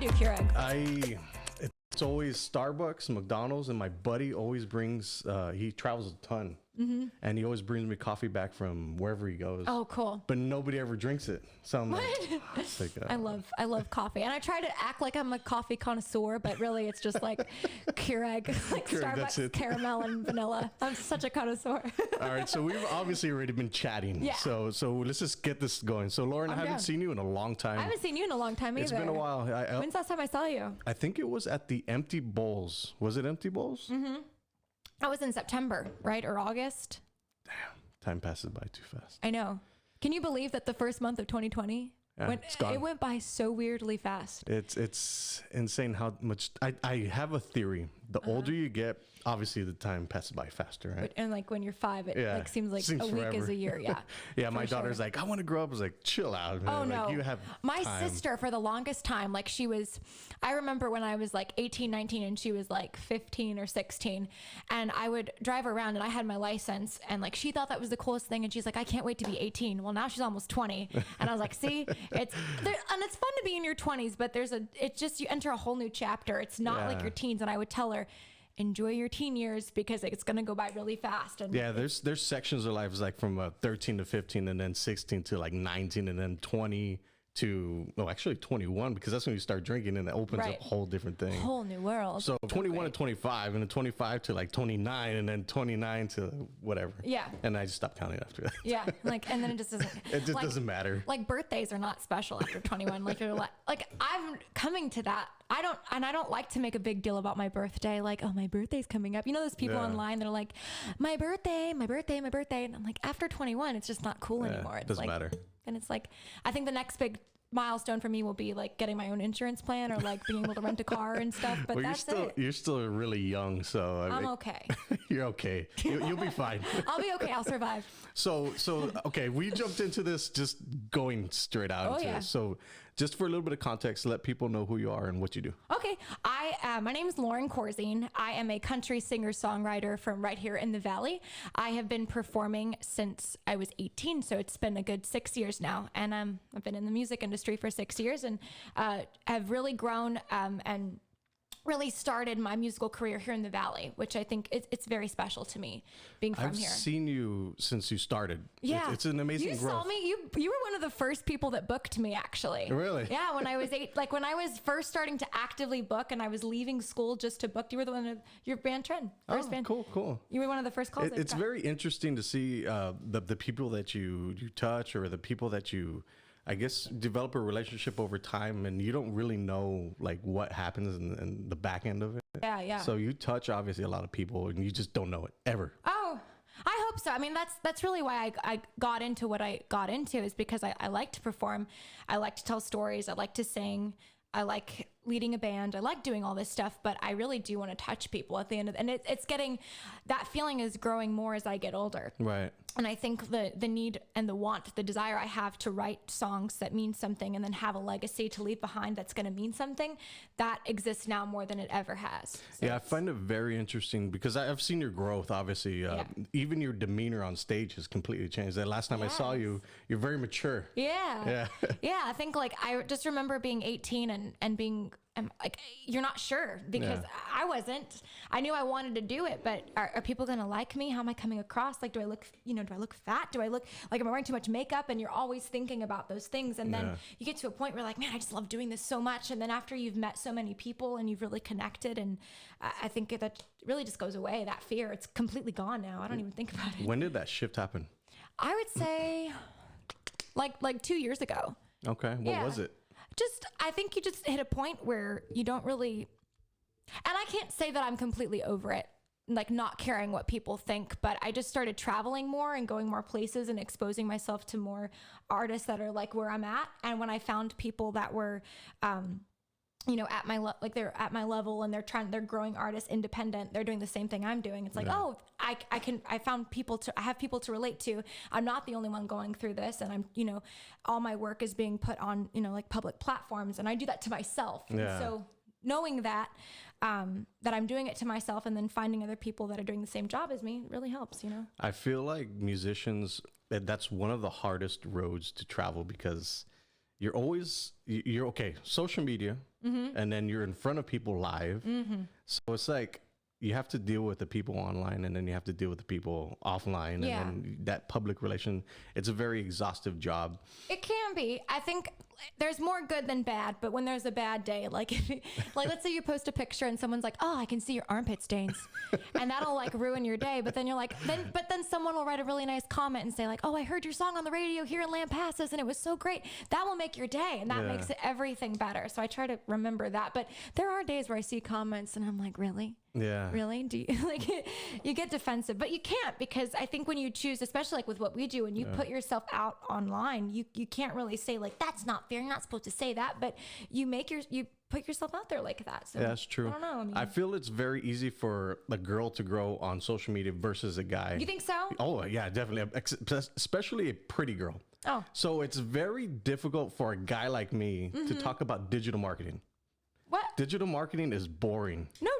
do Keurig? It's always Starbucks, McDonald's, and my buddy always brings, he travels a ton. Mm-hmm. And he always brings me coffee back from wherever he goes. Oh, cool. But nobody ever drinks it. So I'm like, it's like I love coffee. And I try to act like I'm a coffee connoisseur, but really it's just like Keurig, like Keurig, Starbucks caramel and vanilla. I'm such a connoisseur. All right. So we've obviously already been chatting. Yeah. So let's just get this going. So Lauren, I haven't seen you in a long time. I haven't seen you in a long time either. It's been a while. When's the last time I saw you? I think it was at the Empty Bowls. Was it Empty Bowls? Mm-hmm. That was in September, right? Or August? Damn, time passes by too fast. I know. Can you believe that the first month of 2020 it's gone. It went by so weirdly fast? It's insane how much I have a theory. The older you get, obviously the time passes by faster, right? And like when you're 5, it like seems like a forever. week is a year. Yeah. Yeah, my daughter's like, I want to grow up. I was like, chill out, man. Oh no. Like, you have my time. sister for the longest time, like I remember when I was like 18, 19 and she was like 15 or 16 and I would drive around and I had my license and like she thought that was the coolest thing and she's like, I can't wait to be 18. Well, now she's almost 20 and I was like, see, it's fun to be in your 20s, but it's just you enter a whole new chapter. It's not like your teens. And I would tell her, enjoy your teen years because it's going to go by really fast. And yeah, there's sections of life is like from 13 to 15 and then 16 to like 19 and then 20 to, actually 21 because that's when you start drinking and it opens up a whole different thing. Whole new world. So 21 to 25 and then 25 to like 29 and then 29 to whatever. Yeah. And I just stopped counting after that. Yeah. Like, and then it just doesn't. It just doesn't matter. Like birthdays are not special after 21. Like you're like I'm coming to that. I don't like to make a big deal about my birthday. Like, oh, my birthday's coming up. You know, those people online that are like, my birthday. And I'm like, after 21, it's just not cool anymore. It doesn't matter. And it's like, I think the next big milestone for me will be like getting my own insurance plan or like being able to rent a car and stuff. But that's you're still really young, so I'm okay. You're okay. You'll be fine. I'll be okay. I'll survive. So okay, we jumped into this just going straight out into it. So just for a little bit of context, let people know who you are and what you do. Okay. My name is Lauren Corzine. I am a country singer-songwriter from right here in the Valley. I have been performing since I was 18, so it's been a good 6 years now. And I've been in the music industry for 6 years and have really grown and really started my musical career here in the Valley, which I think it's very special to me being from here. I've seen you since you started. Yeah. It's an amazing growth. You saw me. You were one of the first people that booked me, actually. Really? Yeah. When I was when I was first starting to actively book and I was leaving school just to book, you were the one of your band trend. First band. Cool. You were one of the first calls. It's very interesting to see the people that you touch or the people that you, I guess, develop a relationship over time and you don't really know like what happens in the back end of it. Yeah. So you touch obviously a lot of people and you just don't know it ever. Oh, I hope so. I mean, that's really why I got into what I got into is because I like to perform. I like to tell stories. I like to sing. I like leading a band. I like doing all this stuff, but I really do want to touch people at the end of and it's getting, that feeling is growing more as I get older. Right. And I think the need and the want, the desire I have to write songs that mean something and then have a legacy to leave behind that's going to mean something, that exists now more than it ever has. So yeah, I find it very interesting because I've seen your growth, obviously. Even your demeanor on stage has completely changed. The last time I saw you, you're very mature. Yeah. Yeah, I think like I just remember being 18 and being like, you're not sure because I wasn't. I knew I wanted to do it, but are people going to like me? How am I coming across? Like, do I look fat? Do I look like, am I wearing too much makeup? And you're always thinking about those things. And then you get to a point where like, man, I just love doing this so much. And then after you've met so many people and you've really connected, and I think that really just goes away. That fear, it's completely gone now. I don't even think about it. When did that shift happen? I would say like 2 years ago. Okay. What was it? I think you just hit a point where you don't really, and I can't say that I'm completely over it, like not caring what people think, but I just started traveling more and going more places and exposing myself to more artists that are like where I'm at. And when I found people that were, at my they're at my level and they're growing artists, independent, they're doing the same thing I'm doing. It's like, I have people to relate to. I'm not the only one going through this, and I'm, all my work is being put on, like public platforms, and I do that to myself. Yeah. And so knowing that I'm doing it to myself and then finding other people that are doing the same job as me really helps, I feel like musicians, that's one of the hardest roads to travel because you're okay. Social media, and then you're in front of people live. So it's like you have to deal with the people online, and then you have to deal with the people offline, and then that public relation. It's a very exhaustive job. It can be. I think there's more good than bad, but when there's a bad day, like like let's say you post a picture and someone's like, "Oh, I can see your armpit stains," and that'll like ruin your day. But then you're like, then someone will write a really nice comment and say like, "Oh, I heard your song on the radio here in Lampasas, and it was so great." That will make your day, and that makes everything better. So I try to remember that. But there are days where I see comments and I'm like, really? Yeah. Really? Do you like you get defensive, but you can't, because I think when you choose, especially like with what we do, and you put yourself out online, you can't really say like, that's not fair. You're not supposed to say that, but you put yourself out there like that. So yeah, that's true. I don't know. I feel it's very easy for a girl to grow on social media versus a guy. You think so? Oh yeah, definitely. Especially a pretty girl. Oh. So it's very difficult for a guy like me to talk about digital marketing. What? Digital marketing is boring. No,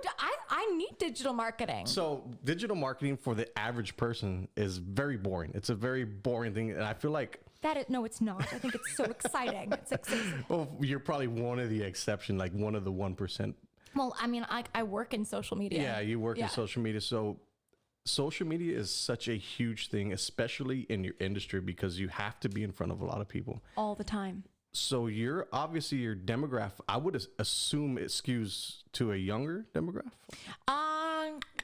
I need digital marketing. So digital marketing for the average person is very boring. It's a very boring thing. And I feel like no, it's not. I think it's so exciting. It's exciting. well, you're probably one of the exception, like one of the 1%. Well, I mean, I work in social media. Yeah, you work in social media. So social media is such a huge thing, especially in your industry, because you have to be in front of a lot of people all the time. So you're obviously your demographic, I would assume it skews to a younger demographic.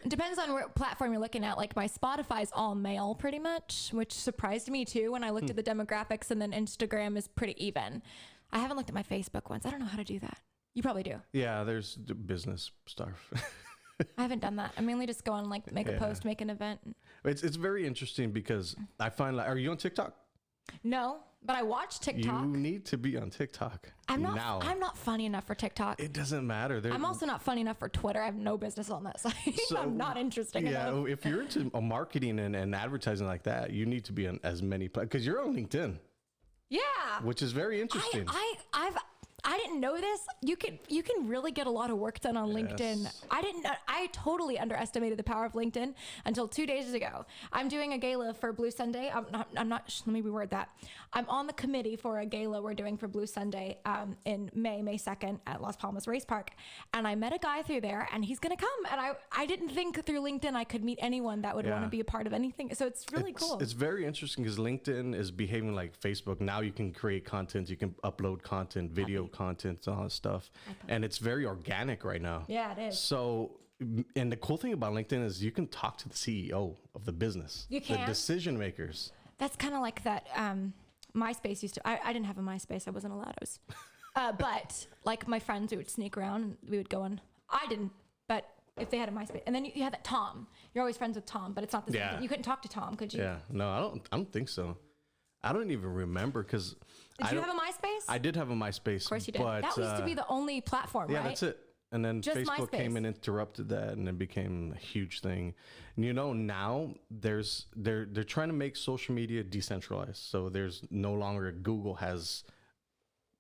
Depends on what platform you're looking at. Like my Spotify's all male pretty much, which surprised me too when I looked at the demographics, and then Instagram is pretty even. I haven't looked at my Facebook ones. I don't know how to do that. You probably do. Yeah, there's the business stuff. I haven't done that. I mainly just go on like make a post, make an event. It's very interesting because I find like, are you on TikTok? No, but I watch TikTok. You need to be on TikTok. I'm not funny enough for TikTok. It doesn't matter. I'm also not funny enough for Twitter. I have no business on that site. So, I'm not interesting enough. Yeah, if you're into marketing and advertising like that, you need to be on as many because you're on LinkedIn. Yeah, which is very interesting. I didn't know this. You can really get a lot of work done on LinkedIn. I didn't know. I totally underestimated the power of LinkedIn until 2 days ago. I'm doing a gala for Blue Sunday. I'm not. Let me reword that. I'm on the committee for a gala we're doing for Blue Sunday in May 2nd at Las Palmas Race Park. And I met a guy through there, and he's gonna come. And I didn't think through LinkedIn I could meet anyone that would want to be a part of anything. So it's really cool. It's very interesting because LinkedIn is behaving like Facebook. Now you can create content, you can upload content, video content, all that stuff, and it's very organic right now. Yeah, it is. So, and the cool thing about LinkedIn is you can talk to the CEO of the business, the decision makers. That's kind of like that. MySpace used to. I didn't have a MySpace. I wasn't allowed. But like my friends, we would sneak around and we would go on. I didn't, but if they had a MySpace, and then you had that Tom. You're always friends with Tom, but it's not the same thing. You couldn't talk to Tom, could you? Yeah, no, I don't think so. I don't even remember because. Did you have a MySpace? I did have a MySpace. Of course you did. But, that used to be the only platform, right? Yeah, that's it. And then Just Facebook MySpace. came and interrupted that, and it became a huge thing. And you know, now they're trying to make social media decentralized. So there's no longer Google has,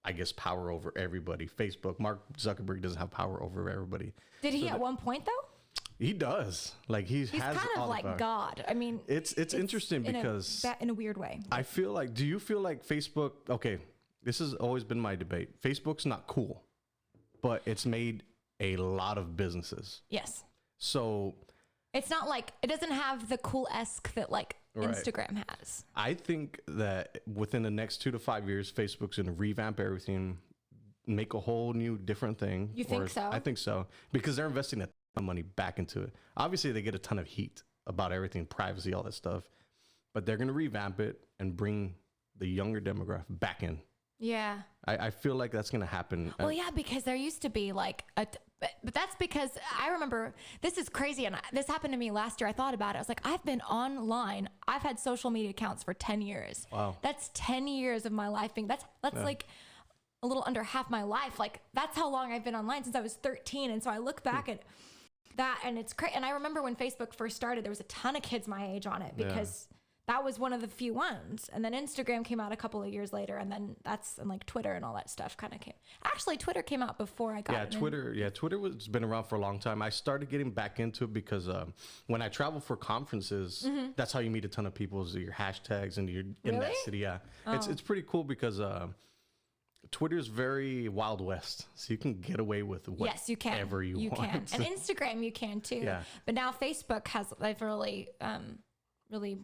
I guess, power over everybody. Facebook, Mark Zuckerberg doesn't have power over everybody. Did he at one point though? He does. Like he's kind of like God. I mean, it's interesting because in a weird way. I feel like. Do you feel like Facebook? Okay, this has always been my debate. Facebook's not cool, but it's made a lot of businesses. Yes. So it's not like it doesn't have the cool-esque that like Instagram has. I think that within the next 2 to 5 years, Facebook's going to revamp everything, make a whole new different thing. You think so? I think so because they're investing a ton of money back into it. Obviously, they get a ton of heat about everything, privacy, all that stuff, but they're going to revamp it and bring the younger demographic back in. Yeah. I feel like that's going to happen. Well, yeah, because there used to be like but that's because I remember, this is crazy, and this happened to me last year. I thought about it. I was like, I've been online. I've had social media accounts for 10 years. Wow. That's 10 years of my life being, that's like a little under half my life. Like that's how long I've been online, since I was 13. And so I look back at that, and it's crazy. And I remember when Facebook first started, there was a ton of kids my age on it because that was one of the few ones. And then Instagram came out a couple of years later, and then and like Twitter and all that stuff kind of came. Actually, Twitter came out before I got it. Twitter was been around for a long time. I started getting back into it because when I travel for conferences, that's how you meet a ton of people, is your hashtags, and you're in that city. Yeah. It's pretty cool because Twitter's very Wild West, so you can get away with Yes, you can. whatever you want. Can. And Instagram, you can too. Yeah. But now Facebook they've really, really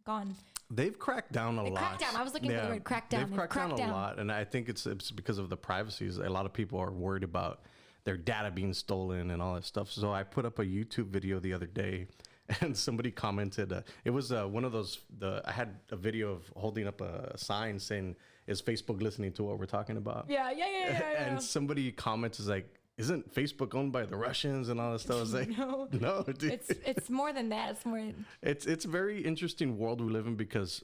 gone. They've cracked down a lot. Cracked down. I was looking for the word cracked down. They've cracked down a lot, and I think it's because of the privacy. A lot of people are worried about their data being stolen and all that stuff. So I put up a YouTube video the other day, and somebody commented. It was one of those. I had a video of holding up a sign saying, "Is Facebook listening to what we're talking about?" Yeah. And somebody comments is like, "Isn't Facebook owned by the Russians and all that stuff?" I was like, no, dude. It's more than that. It's more. It's a very interesting world we live in because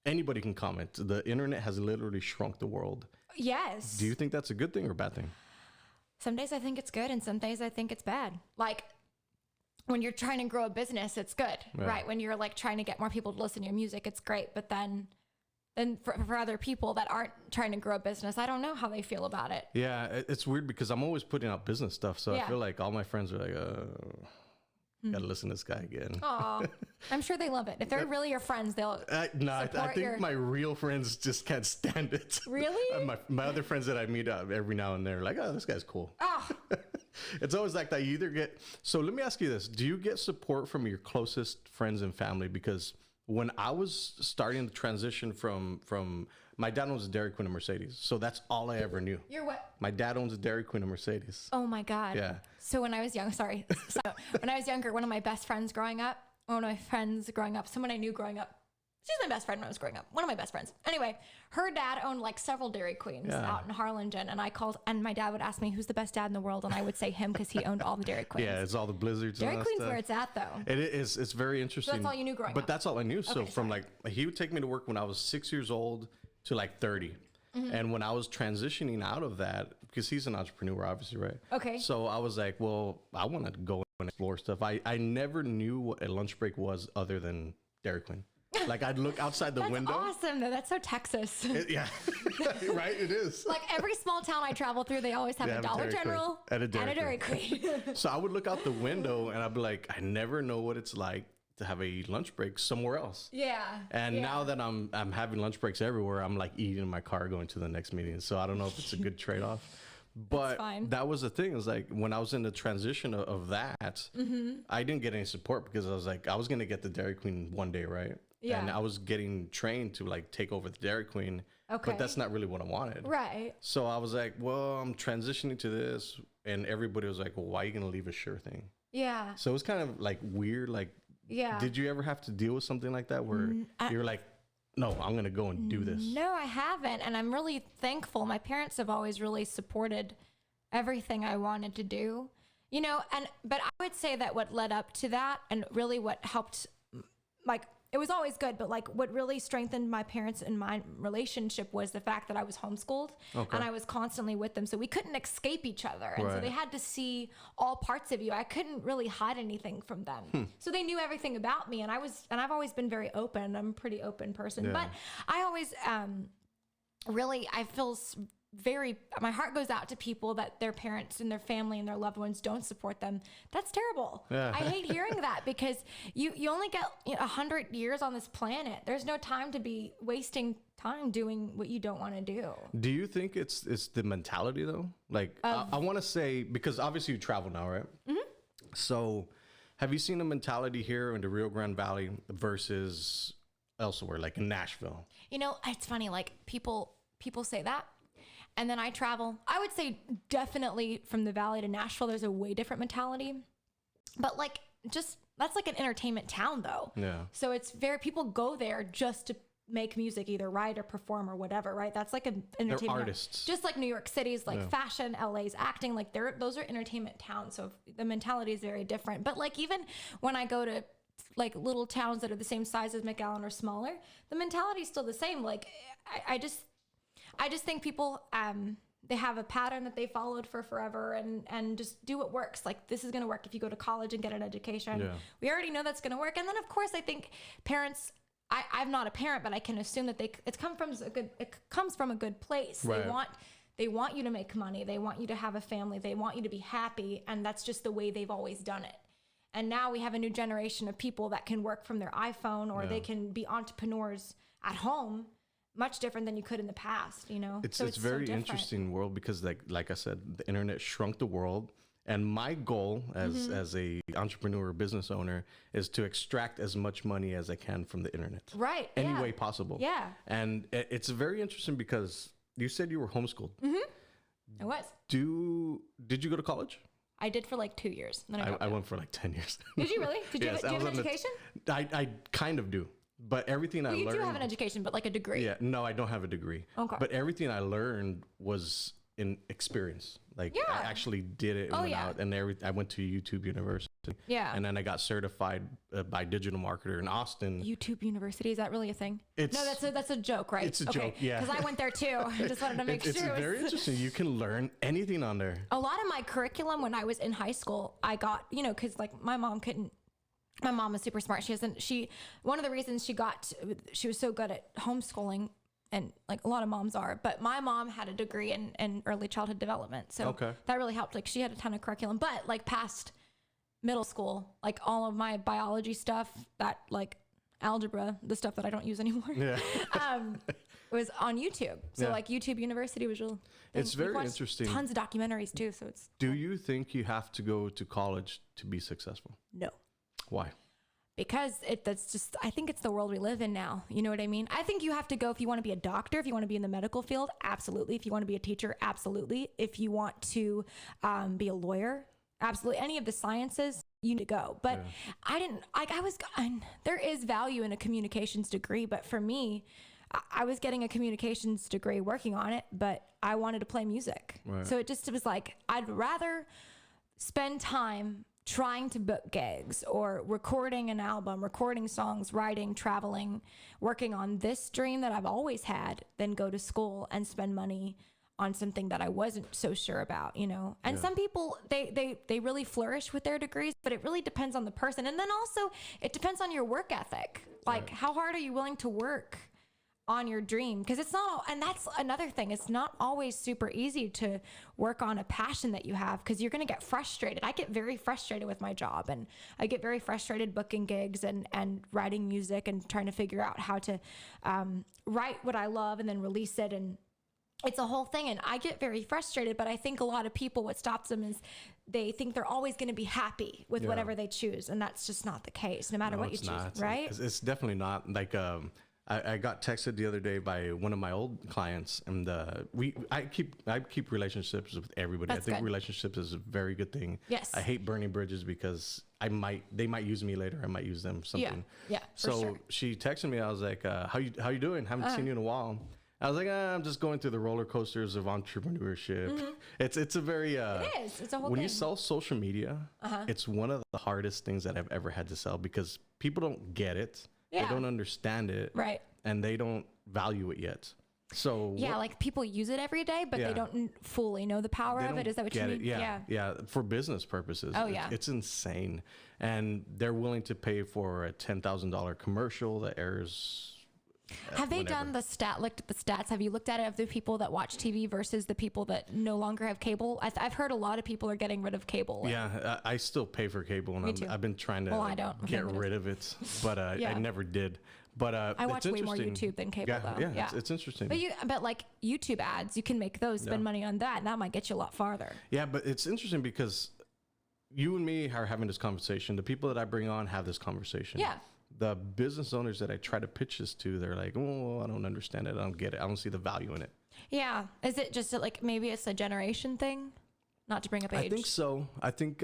anybody can comment. The internet has literally shrunk the world. Yes. Do you think that's a good thing or a bad thing? Some days I think it's good, and some days I think it's bad. Like when you're trying to grow a business, it's good, right? When you're like trying to get more people to listen to your music, it's great. But then for other people that aren't trying to grow a business, I don't know how they feel about it. Yeah, it's weird because I'm always putting out business stuff. So I feel like all my friends are like, gotta listen to this guy again. Aw, I'm sure they love it. If they're really your friends, they'll I think my real friends just can't stand it. Really? My other friends that I meet every now and then are like, oh, this guy's cool. Oh. It's always like that. You either get... So let me ask you this. Do you get support from your closest friends and family? Because when I was starting the transition from my dad owns a Dairy Queen and Mercedes. So that's all I ever knew. You're what? My dad owns a Dairy Queen and Mercedes. Oh my God. Yeah. So when I was young, when I was younger, one of my best friends growing up, someone I knew growing up, she's my best friend when I was growing up. One of my best friends. Anyway, her dad owned like several Dairy Queens out in Harlingen. And I called, and my dad would ask me, who's the best dad in the world? And I would say him because he owned all the Dairy Queens. Yeah, it's all the Blizzards. Dairy and all Queen's that where stuff. it's at, though. It is. It's very interesting. So that's all you knew growing up? But that's all I knew. So Okay, from like, he would take me to work when I was 6 years old to like 30. Mm-hmm. And when I was transitioning out of that, because he's an entrepreneur, obviously, right? Okay. So I was like, well, I want to go and explore stuff. I never knew what a lunch break was other than Dairy Queen. Like I'd look outside the window. That's awesome, though. That's so Texas. Yeah, right. It is. Like every small town I travel through, they always have a Dollar General and a Dairy Queen. So I would look out the window and I'd be like, I never know what it's like to have a lunch break somewhere else. Yeah. And now that I'm having lunch breaks everywhere, I'm like eating in my car going to the next meeting. So I don't know if it's a good trade-off. But that was the thing. Is like when I was in the transition of that, I didn't get any support because I was like, I was gonna get the Dairy Queen one day, right? Yeah. And I was getting trained to like take over the Dairy Queen. Okay. But that's not really what I wanted. Right. So I was like, well, I'm transitioning to this, and everybody was like, well, why are you gonna leave a sure thing? Yeah. So it was kind of like weird. Like, did you ever have to deal with something like that where you're like, no, I'm going to go and do this? No, I haven't. And I'm really thankful. My parents have always really supported everything I wanted to do, you know, but I would say that what led up to that and really what helped, like, it was always good, but like what really strengthened my parents and my relationship was the fact that I was homeschooled and I was constantly with them. So we couldn't escape each other. And so they had to see all parts of you. I couldn't really hide anything from them. So they knew everything about me. And I've always been very open. I'm a pretty open person, but I always, I feel my heart goes out to people that their parents and their family and their loved ones don't support them. That's terrible. I hate hearing that because you only get 100 years on this planet. There's no time to be wasting time doing what you don't want to do. Do you think it's the mentality though? Like I want to say, because obviously you travel now, right? Mm-hmm. So have you seen the mentality here in the Rio Grande Valley versus elsewhere, like in Nashville? You know, it's funny, like people say that. And then I travel. I would say definitely from the Valley to Nashville, there's a way different mentality. But like, that's like an entertainment town though. Yeah. So it's people go there just to make music, either write or perform or whatever, right? That's like an entertainment. They're artists. Just like New York City's like fashion, LA's acting, like those are entertainment towns. So the mentality is very different. But like even when I go to like little towns that are the same size as McAllen or smaller, the mentality is still the same. Like I just think people, they have a pattern that they followed for forever and just do what works. Like this is going to work if you go to college and get an education. Yeah. We already know that's going to work. And then of course I think parents, I'm not a parent, but I can assume that it comes from a good place. Right. They want you to make money. They want you to have a family. They want you to be happy. And that's just the way they've always done it. And now we have a new generation of people that can work from their iPhone or they can be entrepreneurs at home. much different than you could in the past, you know? It's So it's so very different. interesting world because like I said, the internet shrunk the world. And my goal as a entrepreneur business owner is to extract as much money as I can from the internet. Right. Any yeah. way possible. Yeah. And it's very interesting because you said you were homeschooled. It was. Did you go to college? I did for like 2 years. Then I went for like 10 years. Did you really? Did you Yes, have, do I you have was an on the- education? I kind of do. But everything I Well, you learned. do have an education, but like a degree. Yeah, no, I don't have a degree. Okay. But everything I learned was in experience. Like Yeah. I actually did it and went out, and I went to YouTube University. Yeah. And then I got certified by Digital Marketer in Austin. YouTube University, is that really a thing? It's- No, that's a joke, right? It's a joke, yeah. Because I went there too. I just wanted to make It's sure. it was- very interesting. You can learn anything on there. A lot of my curriculum when I was in high school, I got, you know, because like my mom was super smart. One of the reasons she was so good at homeschooling, and like a lot of moms are, but my mom had a degree in early childhood development. So Okay. that really helped. Like she had a ton of curriculum, but like past middle school, like all of my biology stuff, that like algebra, the stuff that I don't use anymore, Yeah. was on YouTube. So Yeah. like YouTube University was real. It's We've very watched interesting. Tons of documentaries too. So it's Do you think you have to go to college to be successful? no. Why? Because I think it's the world we live in now. You know what I mean? I think you have to go if you want to be a doctor, if you want to be in the medical field, absolutely. If you want to be a teacher, absolutely. If you want to be a lawyer, absolutely. Any of the sciences, you need to go. But there is value in a communications degree. But for me, I was getting a communications degree working on it, but I wanted to play music. Right. So it was like, I'd rather spend time trying to book gigs or recording an album, recording songs, writing, traveling, working on this dream that I've always had, than go to school and spend money on something that I wasn't so sure about, you know? And some people, they really flourish with their degrees, but it really depends on the person. And then also it depends on your work ethic. Like how hard are you willing to work on your dream? Because it's not, and that's another thing, it's not always super easy to work on a passion that you have, because you're going to get frustrated. I get very frustrated with my job, and I get very frustrated booking gigs and writing music and trying to figure out how to write what I love and then release it, and it's a whole thing. And I get very frustrated, but I think a lot of people, what stops them is they think they're always going to be happy with whatever they choose, and that's just not the case, no matter what you choose, not. right? It's definitely not. Like I got texted the other day by one of my old clients, and I keep relationships with everybody. That's I think good. relationships is a very good thing. Yes. I hate burning bridges because they might use me later. I might use them something. Yeah, for So sure. she texted me. I was like, how you doing? Haven't seen you in a while. I was like, I'm just going through the roller coasters of entrepreneurship. It's a very It is. It's a whole when thing. you sell social media, it's one of the hardest things that I've ever had to sell, because people don't get it. Yeah. They don't understand it. Right. And they don't value it yet. So Yeah, like people use it every day, but Yeah. they don't fully know the power they of it. don't Is that what you get mean? it. Yeah. For business purposes. Oh, yeah. It's insane. And they're willing to pay for a $10,000 commercial that airs. Have they whenever. done looked at the stats? Have you looked at it of the people that watch TV versus the people that no longer have cable? I've heard a lot of people are getting rid of cable. Yeah, I still pay for cable, and too. I've been trying to Well, I don't. get Thank rid of it, but I Yeah. never did. But I watch it's way more interesting. YouTube than cable, Yeah, though. yeah, Yeah. It's interesting. But like YouTube ads, you can make those, spend money on that, and that might get you a lot farther. Yeah, but it's interesting because you and me are having this conversation. The people that I bring on have this conversation. Yeah. The business owners that I try to pitch this to, they're like, oh, I don't understand it. I don't get it. I don't see the value in it. Yeah. Is it just like maybe it's a generation thing? Not to bring up age. I think so. I think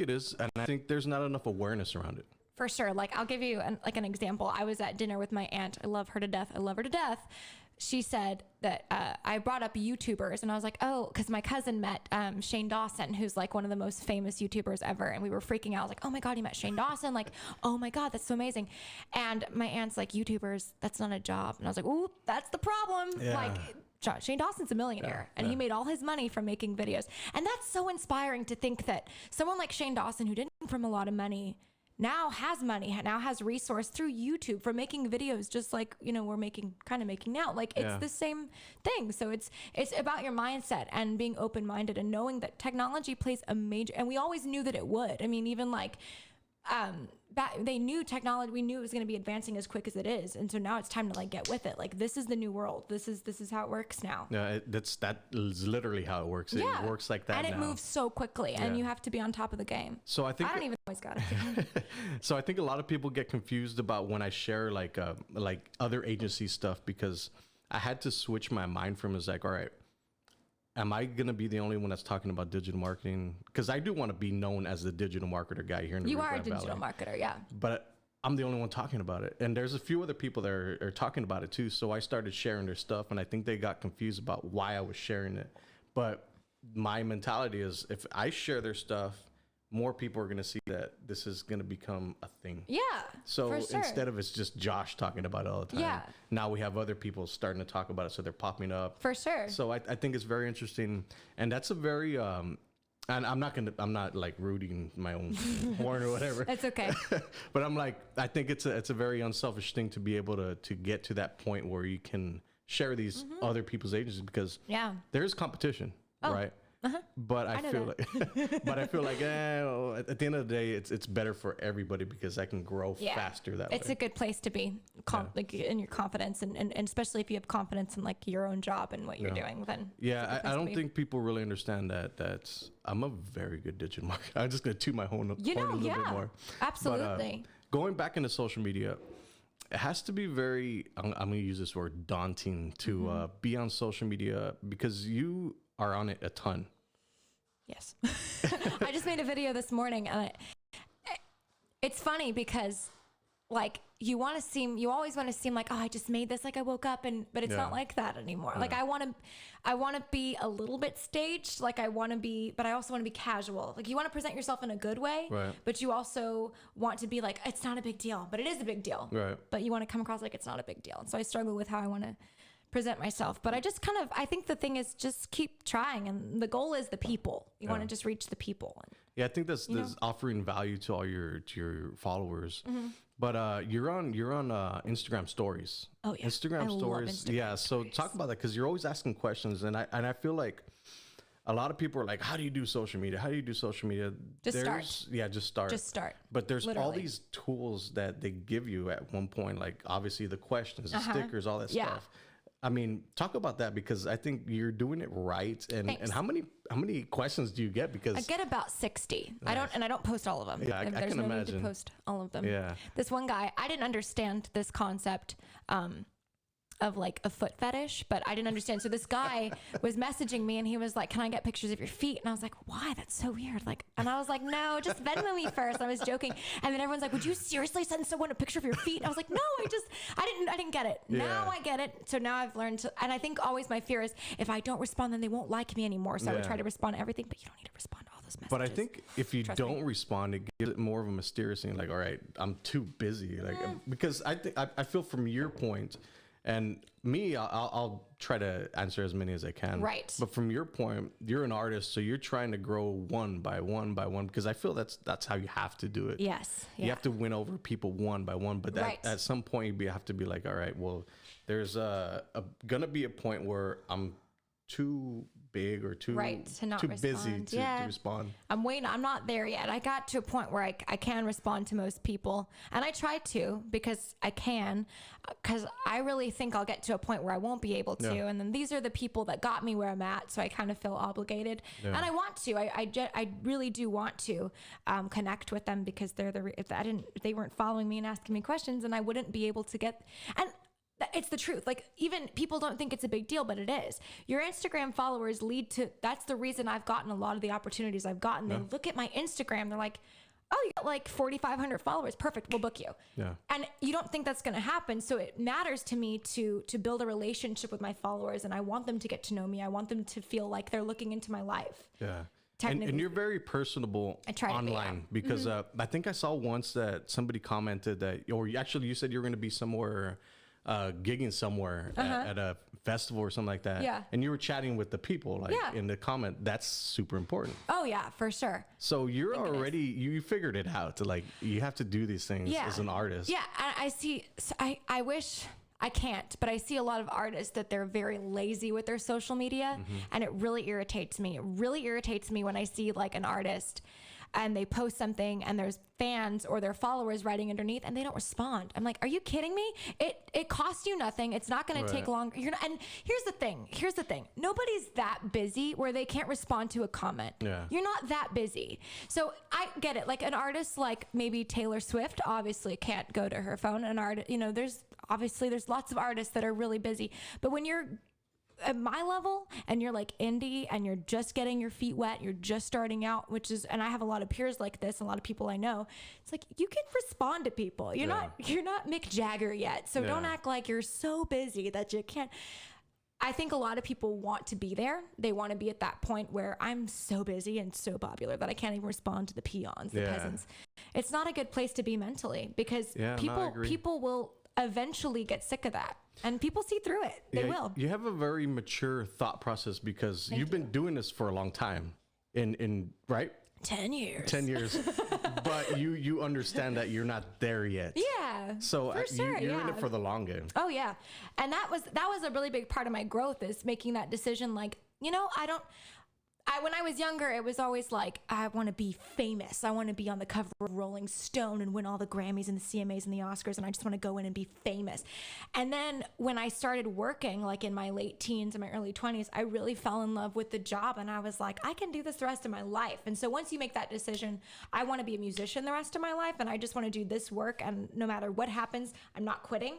it is. And I think there's not enough awareness around it. For sure. Like I'll give you an example. I was at dinner with my aunt. I love her to death. She said that I brought up YouTubers, and I was like, oh, because my cousin met Shane Dawson, who's like one of the most famous YouTubers ever. And we were freaking out. I was like, oh my God, you met Shane Dawson. Like, oh my God, that's so amazing. And my aunt's like, YouTubers, that's not a job. And I was like, ooh, that's the problem. Yeah. Like, Shane Dawson's a millionaire, and he made all his money from making videos. And that's so inspiring to think that someone like Shane Dawson, who didn't come from a lot of money, now has money, now has resource through YouTube for making videos, just like, you know, we're making now. Like it's the same thing. So it's about your mindset and being open-minded and knowing that technology plays a major, and we always knew that it would. I mean, even like they knew technology, we knew it was going to be advancing as quick as it is. And so now it's time to like get with it. Like this is the new world. This is how it works now. Yeah, that is literally how it works. It works like that. And it moves so quickly and you have to be on top of the game. So I think I don't even always got it. So I think a lot of people get confused about when I share like other agency stuff, because I had to switch my mind from, it's like, all right, am I going to be the only one that's talking about digital marketing? Because I do want to be known as the digital marketer guy here in the You are a Rio Grande digital Valley. marketer, yeah. But I'm the only one talking about it. And there's a few other people that are talking about it too. So I started sharing their stuff, and I think they got confused about why I was sharing it. But my mentality is, if I share their stuff, more people are going to see that this is going to become a thing. Yeah. So for sure. instead of it's just Josh talking about it all the time, now we have other people starting to talk about it. So they're popping up. For sure. So I think it's very interesting. And that's a very, and I'm not like rooting my own horn or whatever. It's okay. But I'm like, I think it's a very unselfish thing to be able to get to that point where you can share these other people's agencies, because there's competition, right? But I feel like, at the end of the day, it's better for everybody, because I can grow faster that way. It's a good place to be, like in your confidence, and especially if you have confidence in like your own job and what you're doing. Then I don't think people really understand that's I'm a very good digital marketer. I'm just gonna toot my horn a little bit more. Absolutely. But, going back into social media, it has to be very, I'm gonna use this word, daunting to be on social media, because you are on it a ton. Yes. I just made a video this morning, and it's funny because like you always want to seem like, oh, I just made this, like I woke up, but it's not like that anymore. Like I want to be a little bit staged. Like I want to be, but I also want to be casual. Like you want to present yourself in a good way, but you also want to be like, it's not a big deal, but it is a big deal. Right. But you want to come across like it's not a big deal. And so I struggle with how I want to present myself, but I think the thing is just keep trying, and the goal is the people. You want to just reach the people. Yeah, I think that's offering value to all your followers. But you're on Instagram stories. Oh yeah, Instagram stories. Yeah, so talk about that, because you're always asking questions, and I feel like a lot of people are like, how do you do social media? How do you do social media? Just start. Yeah, just start. Just start. But there's all these tools that they give you at one point, like obviously the questions, the stickers, all that stuff. I mean, talk about that, because I think you're doing it right. And how many questions do you get? Because I get about 60. Nice. I don't post all of them. Yeah, I can imagine. Need to post all of them. Yeah. This one guy, I didn't understand this concept of like a foot fetish, but I didn't understand. So this guy was messaging me, and he was like, can I get pictures of your feet? And I was like, why? That's so weird. Like, and I was like, no, just Venmo me first. I was joking. And then everyone's like, would you seriously send someone a picture of your feet? And I was like, no, I didn't get it. Yeah. Now I get it. So now I've learned to, and I think always my fear is, if I don't respond, then they won't like me anymore. So I would try to respond to everything, but you don't need to respond to all those messages. But I think if you don't respond, it gives it more of a mysterious thing. Like, all right, I'm too busy. Like, because I feel from your point, and me, I'll try to answer as many as I can. Right. But from your point, you're an artist, so you're trying to grow one by one by one, because I feel that's how you have to do it. Yes. Yeah. You have to win over people one by one. But at some point, you have to be like, all right, well, there's gonna be a point where I'm too big or too busy to respond. I'm waiting. I'm not there yet. I got to a point where I can respond to most people, and I try to, because I really think I'll get to a point where I won't be able to. Yeah. And then these are the people that got me where I'm at, so I kind of feel obligated. Yeah. And I want to. I really do want to connect with them, because if they weren't following me and asking me questions, and I wouldn't be able to get. And it's the truth. Like, even people don't think it's a big deal, but it is. Your Instagram followers that's the reason I've gotten a lot of the opportunities I've gotten. They look at my Instagram, they're like, oh, you got like 4,500 followers. Perfect. We'll book you. Yeah. And you don't think that's going to happen. So it matters to me to build a relationship with my followers, and I want them to get to know me. I want them to feel like they're looking into my life. Yeah. And you're very personable online, because I think I saw once that somebody commented that, or actually you said you were going to be somewhere, gigging somewhere at a festival or something like that. Yeah. And you were chatting with the people in the comment. That's super important. Oh yeah, for sure. So you're already, you figured it out to, like, you have to do these things as an artist. Yeah. I wish I can't, but I see a lot of artists that they're very lazy with their social media, and it really irritates me. It really irritates me when I see like an artist and they post something and there's fans or their followers writing underneath and they don't respond. I'm like, are you kidding me? It costs you nothing. It's not going to take long. And here's the thing. Nobody's that busy where they can't respond to a comment. Yeah. You're not that busy. So I get it. Like an artist like maybe Taylor Swift obviously can't go to her phone. An artist, there's lots of artists that are really busy. But when you're at my level and you're like indie and you're just getting your feet wet, you're just starting out, and I have a lot of peers like this, and a lot of people I know, it's like you can respond to people. You're not Mick Jagger yet. So don't act like you're so busy that you can't. I think a lot of people want to be there. They want to be at that point where I'm so busy and so popular that I can't even respond to the peons, the peasants. It's not a good place to be mentally, because people will eventually get sick of that, and people see through it. They will. You have a very mature thought process, because you've been doing this for a long time, in right? 10 years. 10 years. But you understand that you're not there yet. Yeah. So for sure, you're in it for the long game. Oh yeah. And that was a really big part of my growth, is making that decision. Like, when I was younger, it was always like, I want to be famous. I want to be on the cover of Rolling Stone and win all the Grammys and the CMAs and the Oscars. And I just want to go in and be famous. And then when I started working, like in my late teens and my early 20s, I really fell in love with the job. And I was like, I can do this the rest of my life. And so once you make that decision, I want to be a musician the rest of my life. And I just want to do this work. And no matter what happens, I'm not quitting.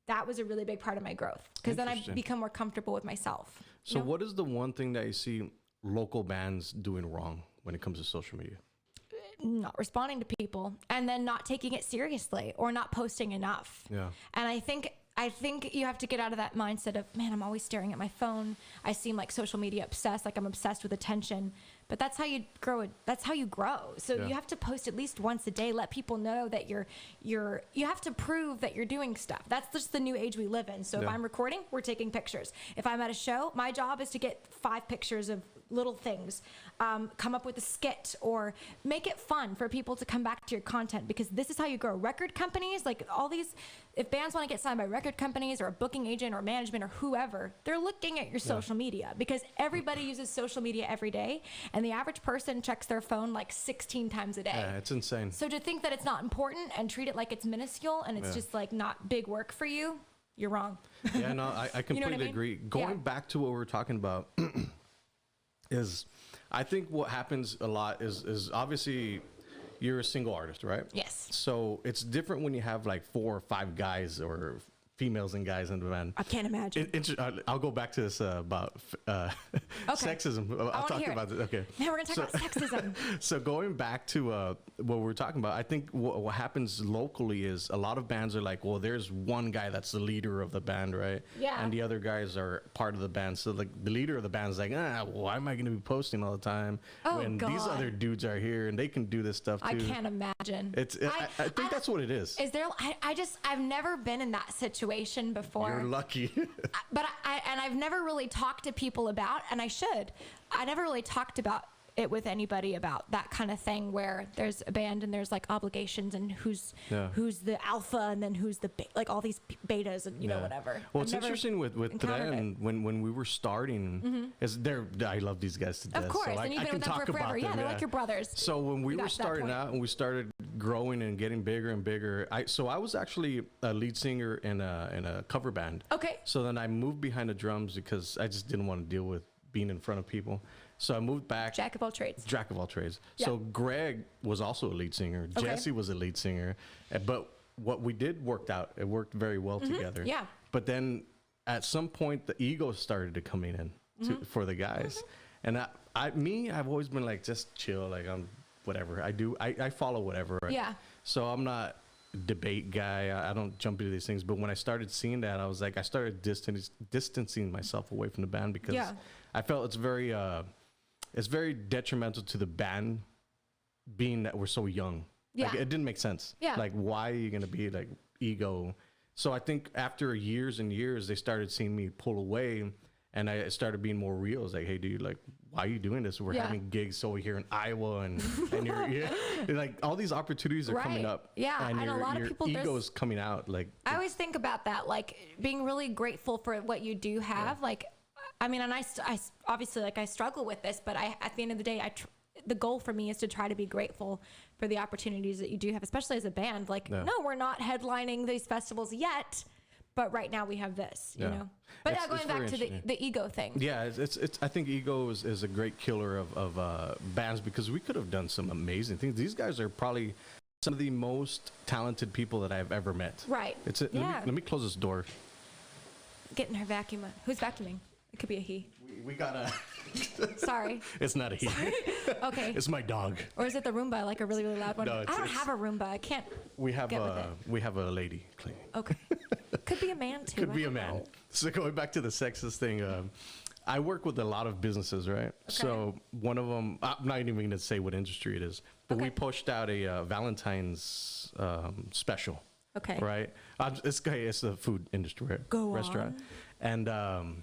That was a really big part of my growth, because then I become more comfortable with myself. So what is the one thing that you see local bands doing wrong when it comes to social media? Not responding to people, and then not taking it seriously, or not posting enough. Yeah. And I think you have to get out of that mindset of, man, I'm always staring at my phone. I seem like social media obsessed, like I'm obsessed with attention. But that's how you grow. That's how you grow. So you have to post at least once a day. Let people know that you have to prove that you're doing stuff. That's just the new age we live in. So if I'm recording, we're taking pictures. If I'm at a show, my job is to get 5 pictures of little things, come up with a skit, or make it fun for people to come back to your content, because this is how you grow. Record companies, like all these, if bands want to get signed by record companies or a booking agent or management or whoever, they're looking at your social media, because everybody uses social media every day, and the average person checks their phone like 16 times a day. Yeah, it's insane. So to think that it's not important and treat it like it's minuscule and it's just like not big work for you, you're wrong. Yeah, no, I completely agree. Going back to what we were talking about, is I think what happens a lot is obviously you're a single artist, right? Yes. So it's different when you have like 4 or 5 guys or females and guys in the band. I can't imagine. I'll go back to this about sexism. I'll talk about this. Okay. Now we're going to talk about sexism. So going back to what we were talking about, I think what happens locally is a lot of bands are like, well, there's one guy that's the leader of the band, right? Yeah. And the other guys are part of the band. So like the leader of the band is like, why am I going to be posting all the time when these other dudes are here and they can do this stuff too? I can't imagine. I think that's what it is. Is there? I've never been in that situation before. You're lucky. But I've never really talked to people about, and I should. I never really talked about it with anybody about that kind of thing, where there's a band and there's like obligations and who's the alpha and then who's the like all these betas and whatever. Well, it's interesting with Tren when we were starting, is I love these guys to death. Of course, so and you've been with them for forever. Yeah, they're like your brothers. So when we were starting out and we started growing and getting bigger and bigger, I was actually a lead singer in a cover band. Okay. So then I moved behind the drums because I just didn't want to deal with being in front of people. So I moved back. Jack of all trades. Yeah. So Greg was also a lead singer. Okay. Jesse was a lead singer. But what we did worked out. It worked very well together. Yeah. But then at some point, the ego started to come in for the guys. And I've always been like, just chill. Like, I'm whatever. I follow whatever. Right? Yeah. So I'm not a debate guy. I don't jump into these things. But when I started seeing that, I was like, I started distancing myself away from the band, because I felt it's very detrimental to the band, being that we're so young. Yeah. Like, it didn't make sense. Yeah. Like, why are you going to be like ego? So I think after years and years, they started seeing me pull away, and I started being more real. It's like, hey, dude, like, why are you doing this? We're having gigs over here in Iowa, and you're like, all these opportunities are coming up. Yeah. And a lot of people, ego is coming out. Like, I always think about that, like being really grateful for what you do have. Like, I mean, and I obviously, like, I struggle with this, but at the end of the day, the goal for me is to try to be grateful for the opportunities that you do have, especially as a band. Like, no, we're not headlining these festivals yet, but right now we have this, you know. But now going back to the ego thing. Yeah, it's I think ego is a great killer of bands, because we could have done some amazing things. These guys are probably some of the most talented people that I've ever met. Right. Let me close this door. Getting her vacuum. Who's vacuuming? It could be a he. We got a... Sorry. It's not a he. Okay. It's my dog. Or is it the Roomba, like a really, really loud one? No, I don't have a Roomba. I can't we have a lady cleaning. Okay. Could be a man, too. Could be a man. So going back to the sexist thing, I work with a lot of businesses, right? Okay. So one of them, I'm not even going to say what industry it is, but we pushed out a Valentine's special. Okay. Right? It's the food industry, right? Restaurant. On. And,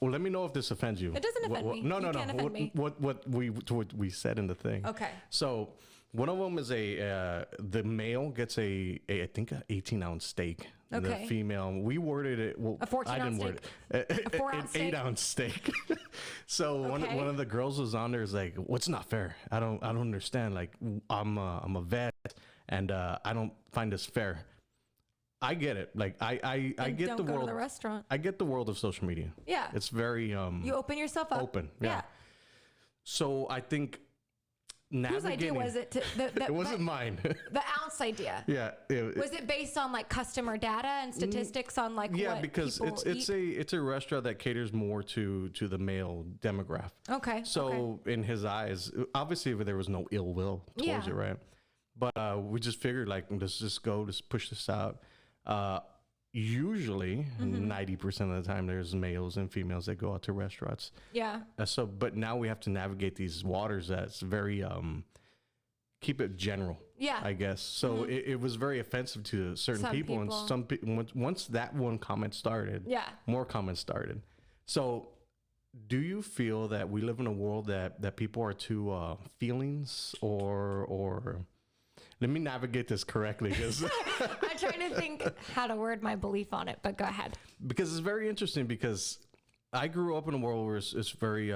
well, let me know if this offends you. It doesn't offend me. No. Can't offend me. What we said in the thing. Okay. So one of them is the male gets I think an 18-ounce steak. Okay. The female, we worded it. Well, a 14-ounce steak. A 4-ounce steak. An 8-ounce steak. So one of the girls was on there is like, "What's not fair? I don't understand. Like I'm a vet, and I don't find this fair." I get it. Like I get the world. Don't go to the restaurant. I get the world of social media. Yeah. It's very you open yourself up. Open. Yeah. So I think whose idea was it? It wasn't mine. The ounce idea. Yeah. Was it based on like customer data and statistics on like what because people it's a restaurant that caters more to the male demographic. Okay. So in his eyes, obviously there was no ill will towards it, right? But we just figured like, let's just push this out. Usually 90% of the time there's males and females that go out to restaurants. Yeah. But now we have to navigate these waters that's very, keep it general. Yeah. I guess. So it was very offensive to certain people. And some people, once that one comment started, more comments started. So do you feel that we live in a world that people are too, feelings or let me navigate this correctly, because I'm trying to think how to word my belief on it, but go ahead. Because it's very interesting, because I grew up in a world where it's very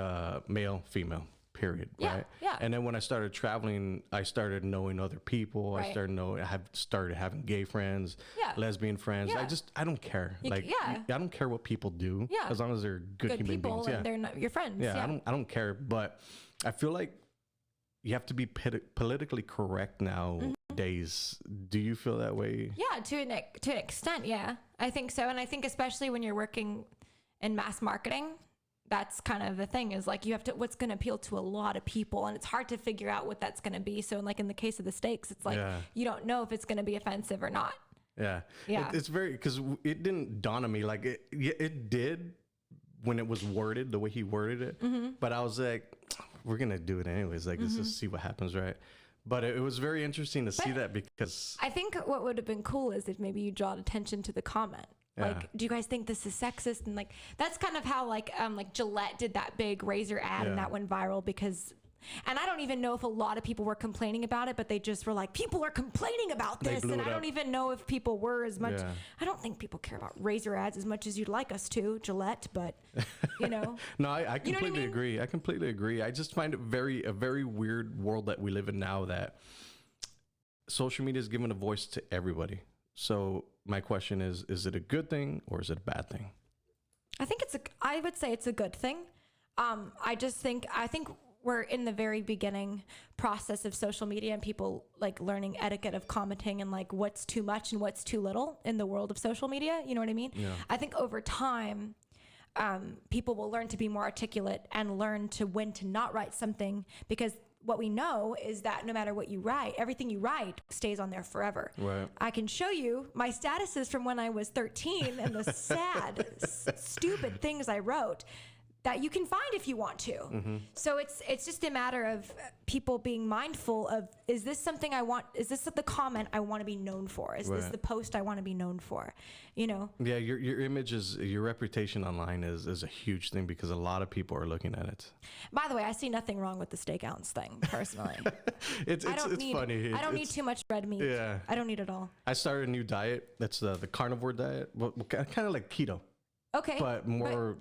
male, female, period. Right? Yeah. And then when I started traveling, I started knowing other people. Right. I started having gay friends, lesbian friends. Yeah. I don't care. I don't care what people do, as long as they're good human people beings. And they're not your friends. Yeah. I don't care. But I feel like you have to be politically correct nowadays. Do you feel that way? Yeah, to an extent, yeah. I think so. And I think especially when you're working in mass marketing, that's kind of the thing, is like you have to, what's going to appeal to a lot of people, and it's hard to figure out what that's going to be. So like in the case of the steaks, it's like you don't know if it's going to be offensive or not. Yeah. It's very, because it didn't dawn on me. Like it did when it was worded the way he worded it. But I was like, we're going to do it anyways. Like, let's just see what happens, right? But it was very interesting to see that, because I think what would have been cool is if maybe you draw attention to the comment. Like, do you guys think this is sexist? And like, that's kind of how like Gillette did that big razor ad and that went viral, because, and I don't even know if a lot of people were complaining about it, but they just were like, people are complaining about this. And I don't even know if people were as much. I don't think people care about razor ads as much as you'd like us to, Gillette, but you know. No, I completely agree. I completely agree. I just find it a very weird world that we live in now, that social media is giving a voice to everybody. So my question is it a good thing or is it a bad thing? I would say it's a good thing. I think we're in the very beginning process of social media and people like learning etiquette of commenting and like what's too much and what's too little in the world of social media. You know what I mean? Yeah. I think over time, people will learn to be more articulate and learn to when to not write something, because what we know is that no matter what you write, everything you write stays on there forever. Right. I can show you my statuses from when I was 13 and the sad, stupid things I wrote that you can find if you want to. So it's just a matter of people being mindful of, is this something I want? Is this the comment I want to be known for? Is this the post I want to be known for? You know? Yeah, your image your reputation online is a huge thing, because a lot of people are looking at it. By the way, I see nothing wrong with the steak ounce thing, personally. It's funny. I don't need too much red meat. Yeah. I don't need it all. I started a new diet. That's the carnivore diet. Well, kind of like keto. Okay. But more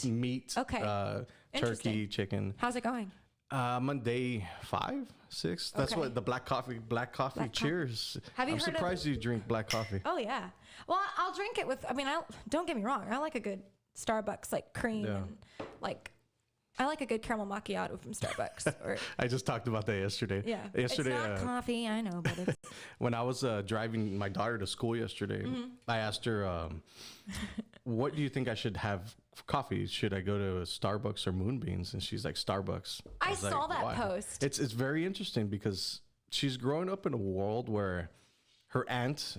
meat. Okay. Turkey, chicken. How's it going? I'm on day 5, 6. That's Okay. what the black coffee. Cheers. Have you I'm heard of- surprised you drink black coffee. Oh yeah. Well, I'll drink it with. I mean, don't get me wrong. I like a good Starbucks like cream Yeah. and like. I like a good caramel macchiato from Starbucks. Or I just talked about that yesterday. yeah, Yesterday, it's not coffee. I know, but it's when I was driving my daughter to school yesterday, I asked her, "What do you think I should have for coffee? Should I go to Starbucks or Moonbeams?" And she's like, "Starbucks." I was like, saw that "Why?" post. It's very interesting because she's growing up in a world where her aunt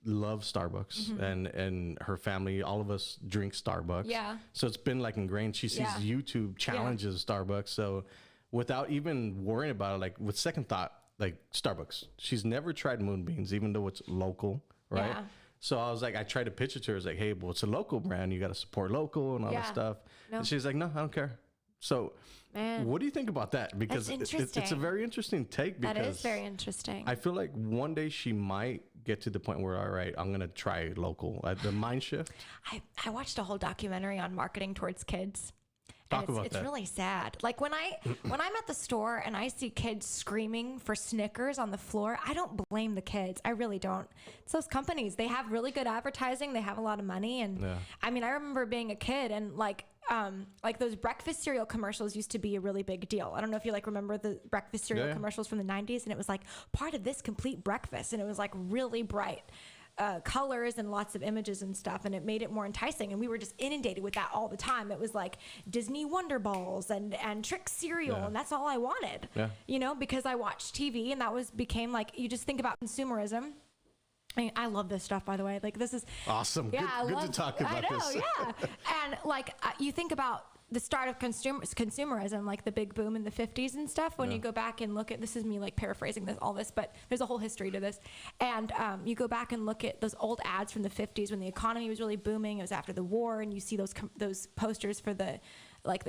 loves Starbucks, and her family, all of us drink Starbucks. Yeah. So it's been like ingrained. She sees Yeah. YouTube challenges Starbucks. So without even worrying about it, like with second thought, like Starbucks. She's never tried Moonbeams, even though it's local, right? Yeah. So I was like, I tried to pitch it to her. I was like, hey, well, it's a local brand. You got to support local and all that Yeah. stuff. No. And she's like, no, I don't care. So Man. what do you think about that? Because That's it's a interesting. very interesting take. Because That is very interesting. I feel like one day she might get to the point where, all right, I'm going to try local. The mind shift. I watched a whole documentary on marketing towards kids. Talk about It's that. really sad. Like when I'm at the store and I see kids screaming for Snickers on the floor, I don't blame the kids. I really don't. It's those companies. They have really good advertising. They have a lot of money. And Yeah. I mean, I remember being a kid and like those breakfast cereal commercials used to be a really big deal. I don't know if you like remember the breakfast cereal Yeah. commercials from the 90s, and it was like part of this complete breakfast, and it was like really bright colors and lots of images and stuff, and it made it more enticing, and we were just inundated with that all the time. It was like Disney Wonder Balls and Trick cereal, Yeah. and that's all I wanted. Yeah. You know, because I watched TV, and that became like, you just think about consumerism. I mean, I love this stuff, by the way. Like, this is Awesome. yeah, I Good love, to talk about I know, this. yeah. And like, you think about the start of consumerism, like the big boom in the 50s and stuff. When you go back and look at, this is me like paraphrasing all this, but there's a whole history to this. And you go back and look at those old ads from the 50s when the economy was really booming. It was after the war, and you see those posters for the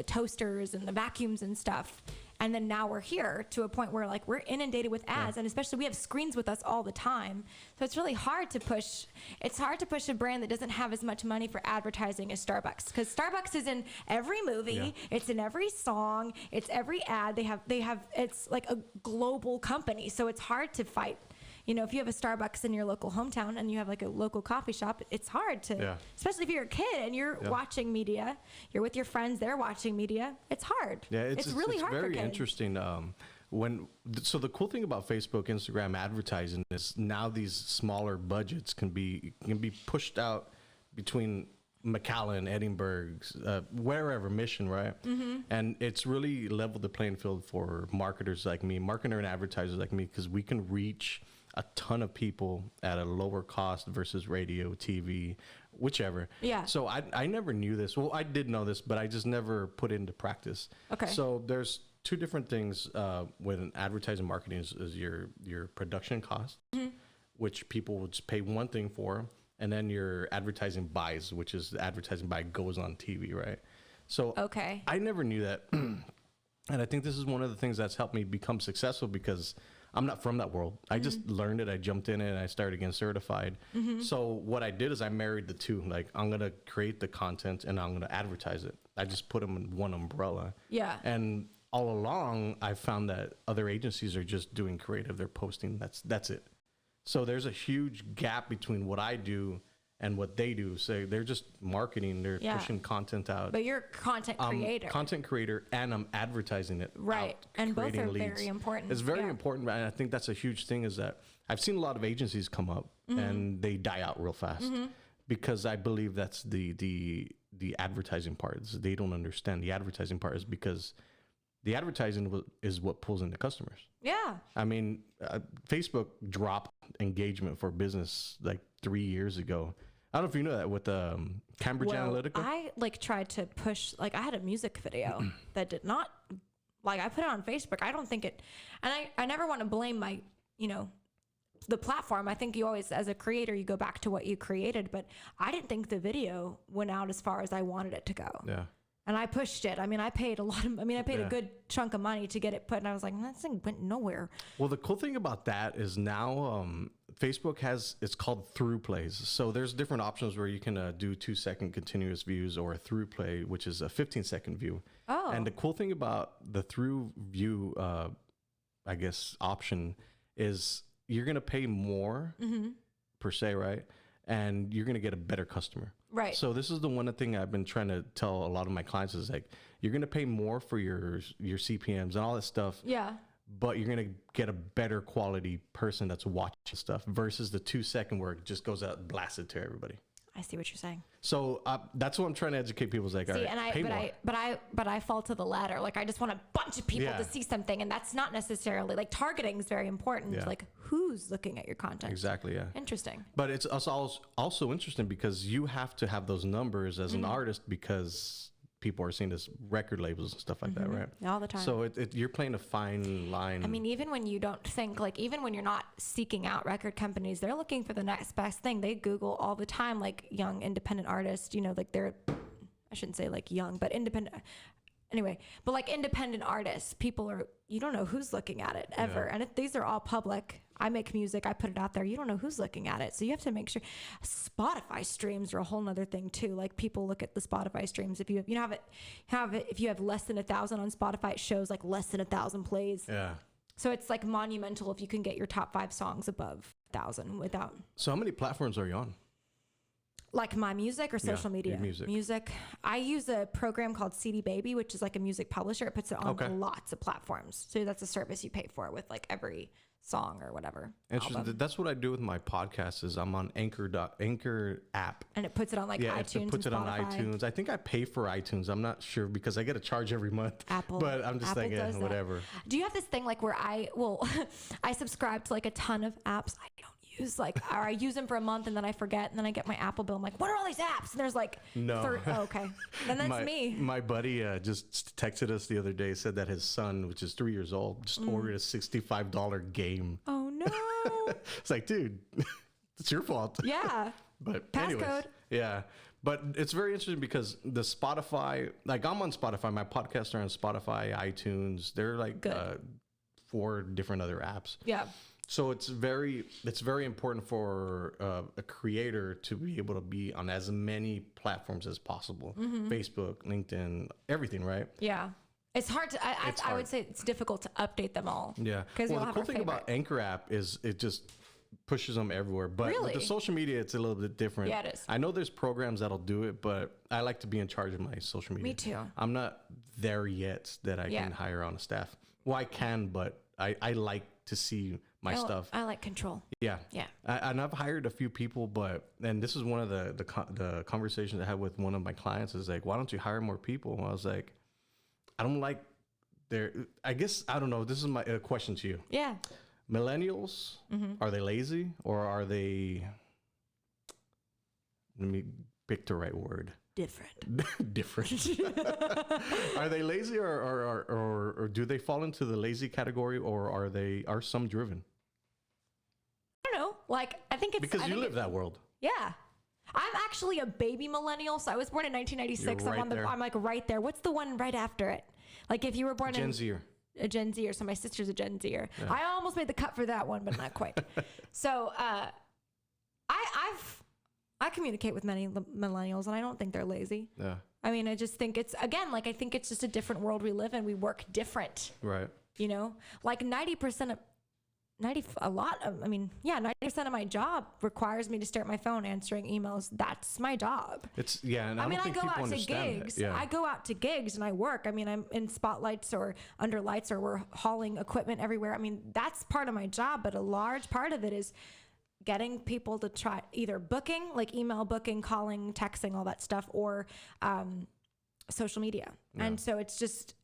toasters and the vacuums and stuff. And then now we're here to a point where like we're inundated with ads, and especially we have screens with us all the time. So it's really hard to push. It's hard to push a brand that doesn't have as much money for advertising as Starbucks, because Starbucks is in every movie. Yeah. It's in every song. It's every ad. They have. It's like a global company, so it's hard to fight. You know, if you have a Starbucks in your local hometown and you have like a local coffee shop, it's hard to, Yeah. especially if you're a kid and you're watching media, you're with your friends, they're watching media. It's hard. Yeah, it's really hard very for kids. interesting. So the cool thing about Facebook, Instagram advertising is now these smaller budgets can be pushed out between McAllen, Edinburgh, wherever, Mission, right? Mm-hmm. And it's really leveled the playing field for marketers like me, marketer and advertisers like me, because we can reach a ton of people at a lower cost versus radio, TV, whichever. Yeah. So I never knew this. Well, I did know this, but I just never put it into practice. Okay. So there's two different things when advertising marketing is your production cost, which people would just pay one thing for, and then your advertising buys, which is the advertising buy goes on TV, right? So Okay. I never knew that. And I think this is one of the things that's helped me become successful, because I'm not from that world. I just learned it. I jumped in it and I started getting certified. So what I did is I married the two. Like, I'm going to create the content and I'm going to advertise it. I just put them in one umbrella. Yeah. And all along, I found that other agencies are just doing creative. They're posting. That's it. So there's a huge gap between what I do and what they do. So they're just marketing. They're Yeah. pushing content out. But you're a content creator. Content creator, and I'm advertising it. Right. out, And both creating are very important. It's very Yeah. important, and I think that's a huge thing. Is that I've seen a lot of agencies come up and they die out real fast, because I believe that's the advertising part. They don't understand the advertising part is because the advertising is what pulls in the customers. Yeah. I mean, Facebook dropped engagement for business like 3 years ago. I don't know if you know that with Cambridge Analytica. I tried to push, I had a music video that did not, I put it on Facebook. I don't think it, and I never want to blame my, the platform. I think you always, as a creator, you go back to what you created, but I didn't think the video went out as far as I wanted it to go. Yeah. And I pushed it. I mean, I paid a Yeah. good chunk of money to get it put, and I was like, that thing went nowhere. Well, the cool thing about that is now Facebook has, it's called through plays. So there's different options where you can do 2-second continuous views or a through play, which is a 15-second view. Oh. And the cool thing about the through view, I guess, option is you're going to pay more per se, right? And you're going to get a better customer. Right. So this is the one thing I've been trying to tell a lot of my clients is like, you're going to pay more for your CPMs and all that stuff. Yeah. But you're going to get a better quality person that's watching stuff versus the 2-second where it just goes out blasted to everybody. I see what you're saying. So that's what I'm trying to educate people. Is like, See, all right, and pay more. but I fall to the latter. Like, I just want a bunch of people to see something, and that's not necessarily like targeting is very important. Yeah. Like, who's looking at your content? Exactly. Yeah. Interesting. But it's also interesting because you have to have those numbers as an artist because people are seeing this record labels and stuff like that, right? All the time. So you're playing a fine line. I mean, even when you don't think, like, even when you're not seeking out record companies, they're looking for the next best thing. They Google all the time, like, young independent artists, you know, like I shouldn't say like young, but independent. Anyway, but like independent artists, you don't know who's looking at it ever. Yeah. And these are all public. I make music, I put it out there. You don't know who's looking at it. So you have to make sure. Spotify streams are a whole nother thing too. Like, people look at the Spotify streams. If you if you have less than 1,000 on Spotify, it shows like less than 1,000 plays. Yeah. So it's like monumental if you can get your top 5 songs above 1,000 without. So how many platforms are you on? Like my music or social media? Your music. Music. I use a program called CD Baby, which is like a music publisher. It puts it on lots of platforms. So that's a service you pay for with like every song or whatever. Interesting. Album. That's what I do with my podcast is I'm on Anchor app. And it puts it on like iTunes. It puts it and on Spotify. iTunes. I think I pay for iTunes. I'm not sure because I get a charge every month. Apple. But I'm just Apple thinking, does that. whatever. Do you have this thing like where I subscribe to like a ton of apps I don't use, like, or I use them for a month and then I forget and then I get my Apple bill. I'm like, what are all these apps? And there's like, okay. Then that's me. My buddy just texted us the other day, said that his son, which is 3 years old, just ordered a $65 game. Oh no. It's like, dude, it's your fault. Yeah. But Passcode. anyways, yeah. But it's very interesting because the Spotify, like I'm on Spotify, my podcasts are on Spotify, iTunes. They're like 4 different other apps. Yeah. So it's very important for a creator to be able to be on as many platforms as possible. Facebook, LinkedIn, everything, right? Yeah. It's hard to, I would say it's difficult to update them all. Yeah. Well, the cool thing about Anchor app is it just pushes them everywhere. But with the social media, it's a little bit different. Yeah, it is. I know there's programs that'll do it, but I like to be in charge of my social media. Me too. I'm not there yet that I can hire on a staff. Well, I can, but I like to see my stuff. I like control. Yeah. Yeah. And I've hired a few people, and this is one of the conversations I had with one of my clients is like, why don't you hire more people? And I was like, I don't like I guess, I don't know. This is my question to you. Yeah. Millennials, are they lazy or are they, let me pick the right word. Different. Are they lazy or do they fall into the lazy category or are some driven? I don't know. Like, I think it's because you live that world. Yeah. I'm actually a baby millennial, so I was born in 1996. I'm like right there. What's the one right after it? Like if you were born Gen Zer. A Gen Zer, so my sister's a Gen Zer. Yeah. I almost made the cut for that one, but not quite. So I communicate with many millennials, and I don't think they're lazy. Yeah. I mean, I just think it's, again, like, I think it's just a different world we live in. We work different. Right. You know, like 90% of my job requires me to stare at my phone answering emails. That's my job. And I don't think people understand gigs. that. Yeah. I go out to gigs and I work. I mean, I'm in spotlights or under lights or we're hauling equipment everywhere. I mean, that's part of my job, but a large part of it is getting people to try either booking, like email booking, calling, texting, all that stuff, or social media. Yeah. And so it's just,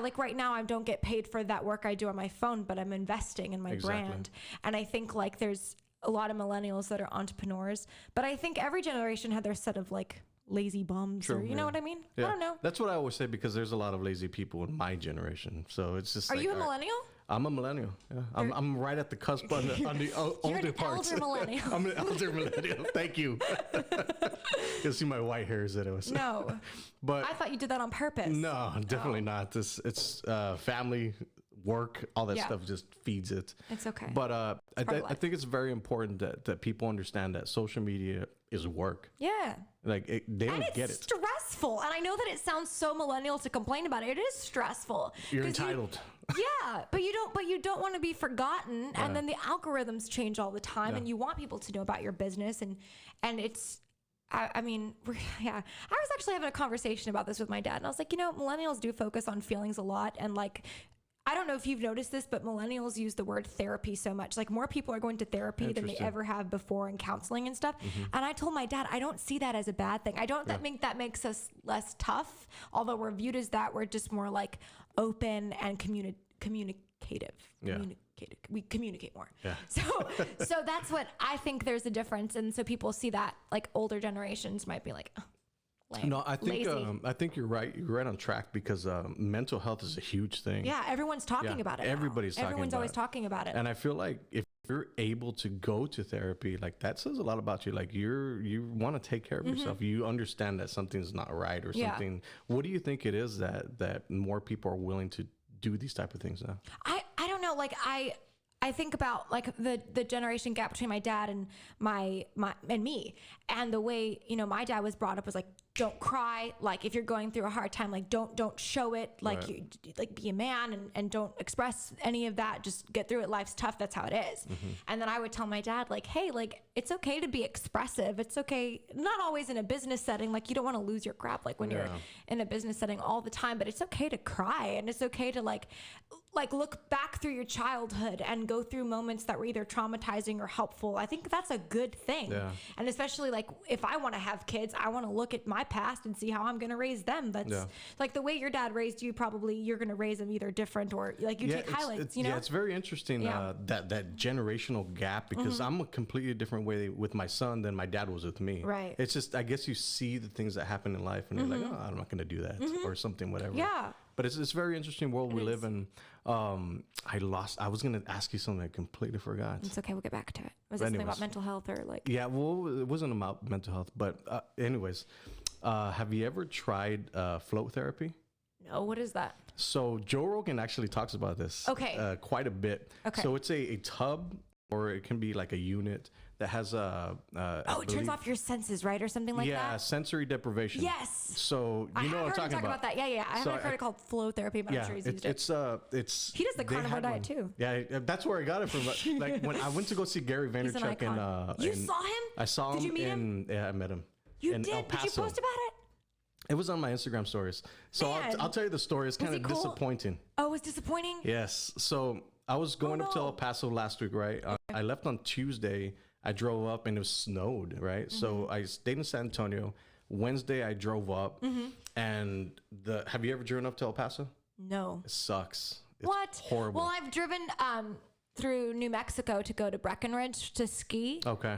like right now I don't get paid for that work I do on my phone, but I'm investing in my brand. And I think like there's a lot of millennials that are entrepreneurs, but I think every generation had their set of like lazy bums. True, or you know what I mean? Yeah. I don't know. That's what I always say because there's a lot of lazy people in my generation. So it's just Are you a millennial? I'm a millennial. Yeah. I'm right at the cusp on the older parts. You're an elder millennial. I'm an elder millennial. Thank you. You'll see my white hairs that it was. No. But I thought you did that on purpose. No, definitely not. It's family work, all that Yeah. stuff just feeds it. It's okay. But I part of life. think it's very important that people understand that social media is work. Yeah. Like they And don't it's get it. stressful. And I know that it sounds so millennial to complain about it. It is stressful. You're 'Cause entitled. Yeah, but you don't want to be forgotten, and then the algorithms change all the time, and you want people to know about your business, and it's. I mean, yeah. I was actually having a conversation about this with my dad, and I was like, millennials do focus on feelings a lot, and like, I don't know if you've noticed this, but millennials use the word therapy so much. Like, more people are going to therapy than they Interesting. ever have before in counseling and stuff. And I told my dad, I don't see that as a bad thing. I don't think that makes us less tough, although we're viewed as that. We're just more like open and communicative. Yeah. We communicate more. Yeah. So that's what I think there's a difference. And so people see that, like, older generations might be like, oh, lame, No, I think lazy. I think you're right. You're right on track because mental health is a huge thing. Yeah, everyone's talking Yeah, about it now. everybody's talking Everyone's about always it. talking about it. And I feel like if you're able to go to therapy, like that says a lot about you. Like you want to take care of yourself. You understand that something's not right or Yeah. something. What do you think it is that more people are willing to do these type of things now? I don't know. Like I think about like the generation gap between my dad and my and me, and the way my dad was brought up was like, don't cry. Like, if you're going through a hard time, like don't show it. Like, Right. you like be a man and don't express any of that. Just get through it. Life's tough. That's how it is. And then I would tell my dad, like, hey, like, it's okay to be expressive. It's okay. Not always in a business setting. Like, you don't want to lose your crap like when you're Yeah. in a business setting all the time, but it's okay to cry, and it's okay to like look back through your childhood and go through moments that were either traumatizing or helpful. I think that's a good thing. Yeah. And especially like if I want to have kids, I want to look at my past and see how I'm going to raise them. That's Yeah. like the way your dad raised you, probably you're going to raise them either different or like you take highlights, Yeah, it's very interesting Yeah. that generational gap because I'm a completely different way with my son than my dad was with me. Right. It's just I guess you see the things that happen in life and you're like, oh, I'm not gonna do that or something, whatever. Yeah. But it's a very interesting world we live in. I was gonna ask you something I completely forgot. It's okay. We'll get back to it. Was it something about Anyways. mental health or like? Yeah, well, it wasn't about mental health, but anyways, have you ever tried float therapy? No. What is that? So Joe Rogan actually talks about this quite a bit. Okay. So it's a tub, or it can be like a unit that has a. Oh, it turns off your senses, right, or something like yeah, that. sensory deprivation. Yes. So I you know have what I'm heard him talking talk about that. Yeah. I So haven't heard it called flow therapy, but I'm sure he's used it. it's. He does the they carnivore had diet one. too. Yeah, that's where I got it from. Like when I went to go see Gary He's an Vaynerchuk icon. in. You saw him? I saw him. Did you meet him? Yeah, I met him. You in did? El Did you Paso. post about it? It was on my Instagram stories. So Man. I'll tell you the story. It's kind he of cool? disappointing. Oh, it was disappointing? Yes. So I was going up to no. El Paso last week, right? I left on Tuesday. I drove up and it was snowed, right? So I stayed in San Antonio. Wednesday I drove up, and have you ever driven up to El Paso? No. It sucks. It's What? horrible. Well, I've driven through New Mexico to go to Breckenridge to ski. Okay.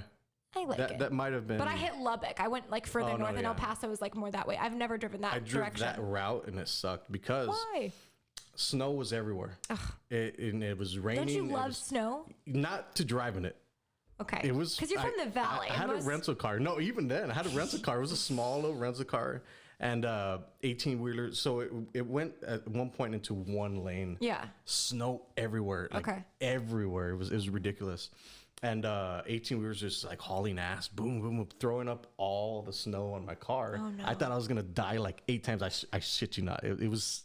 I like it. That might have been. But I hit Lubbock. I went like further Oh, no, north, and El yeah. Paso was like more that way. I've never driven that I drove direction. that route and it sucked because Why? snow was everywhere. It was raining. Don't you It love was- snow? not to drive in it. Okay. It was because you're from the valley. I had and a rental car. No, even then I had a rental car. It was a small little rental car and 18-wheeler. So it went at one point into one lane. Yeah. Snow everywhere. Like Okay. everywhere. It was ridiculous. And 18-wheelers just like hauling ass, boom, boom, boom, throwing up all the snow on my car. Oh, no. I thought I was gonna die like 8 times. I shit you not. It was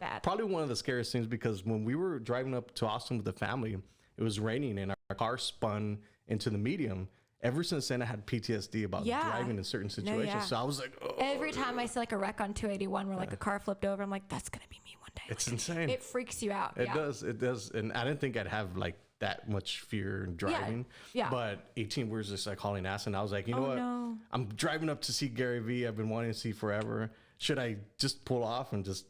Bad. probably one of the scariest things because when we were driving up to Austin with the family, it was raining and our car spun into the medium. Ever since then, I had PTSD about Yeah. driving in certain situations. yeah. So I was like, oh, Every time I see like a wreck on 281 where like a car flipped over, I'm like, that's gonna be me one day. it's Like, insane. it freaks you out. It yeah. does. It does. And I didn't think I'd have like that much fear in driving. Yeah. But 18 wheels just like hauling ass. And I was like, you know Oh, what? no. I'm driving up to see Gary Vee. I've been wanting to see forever. Should I just pull off and just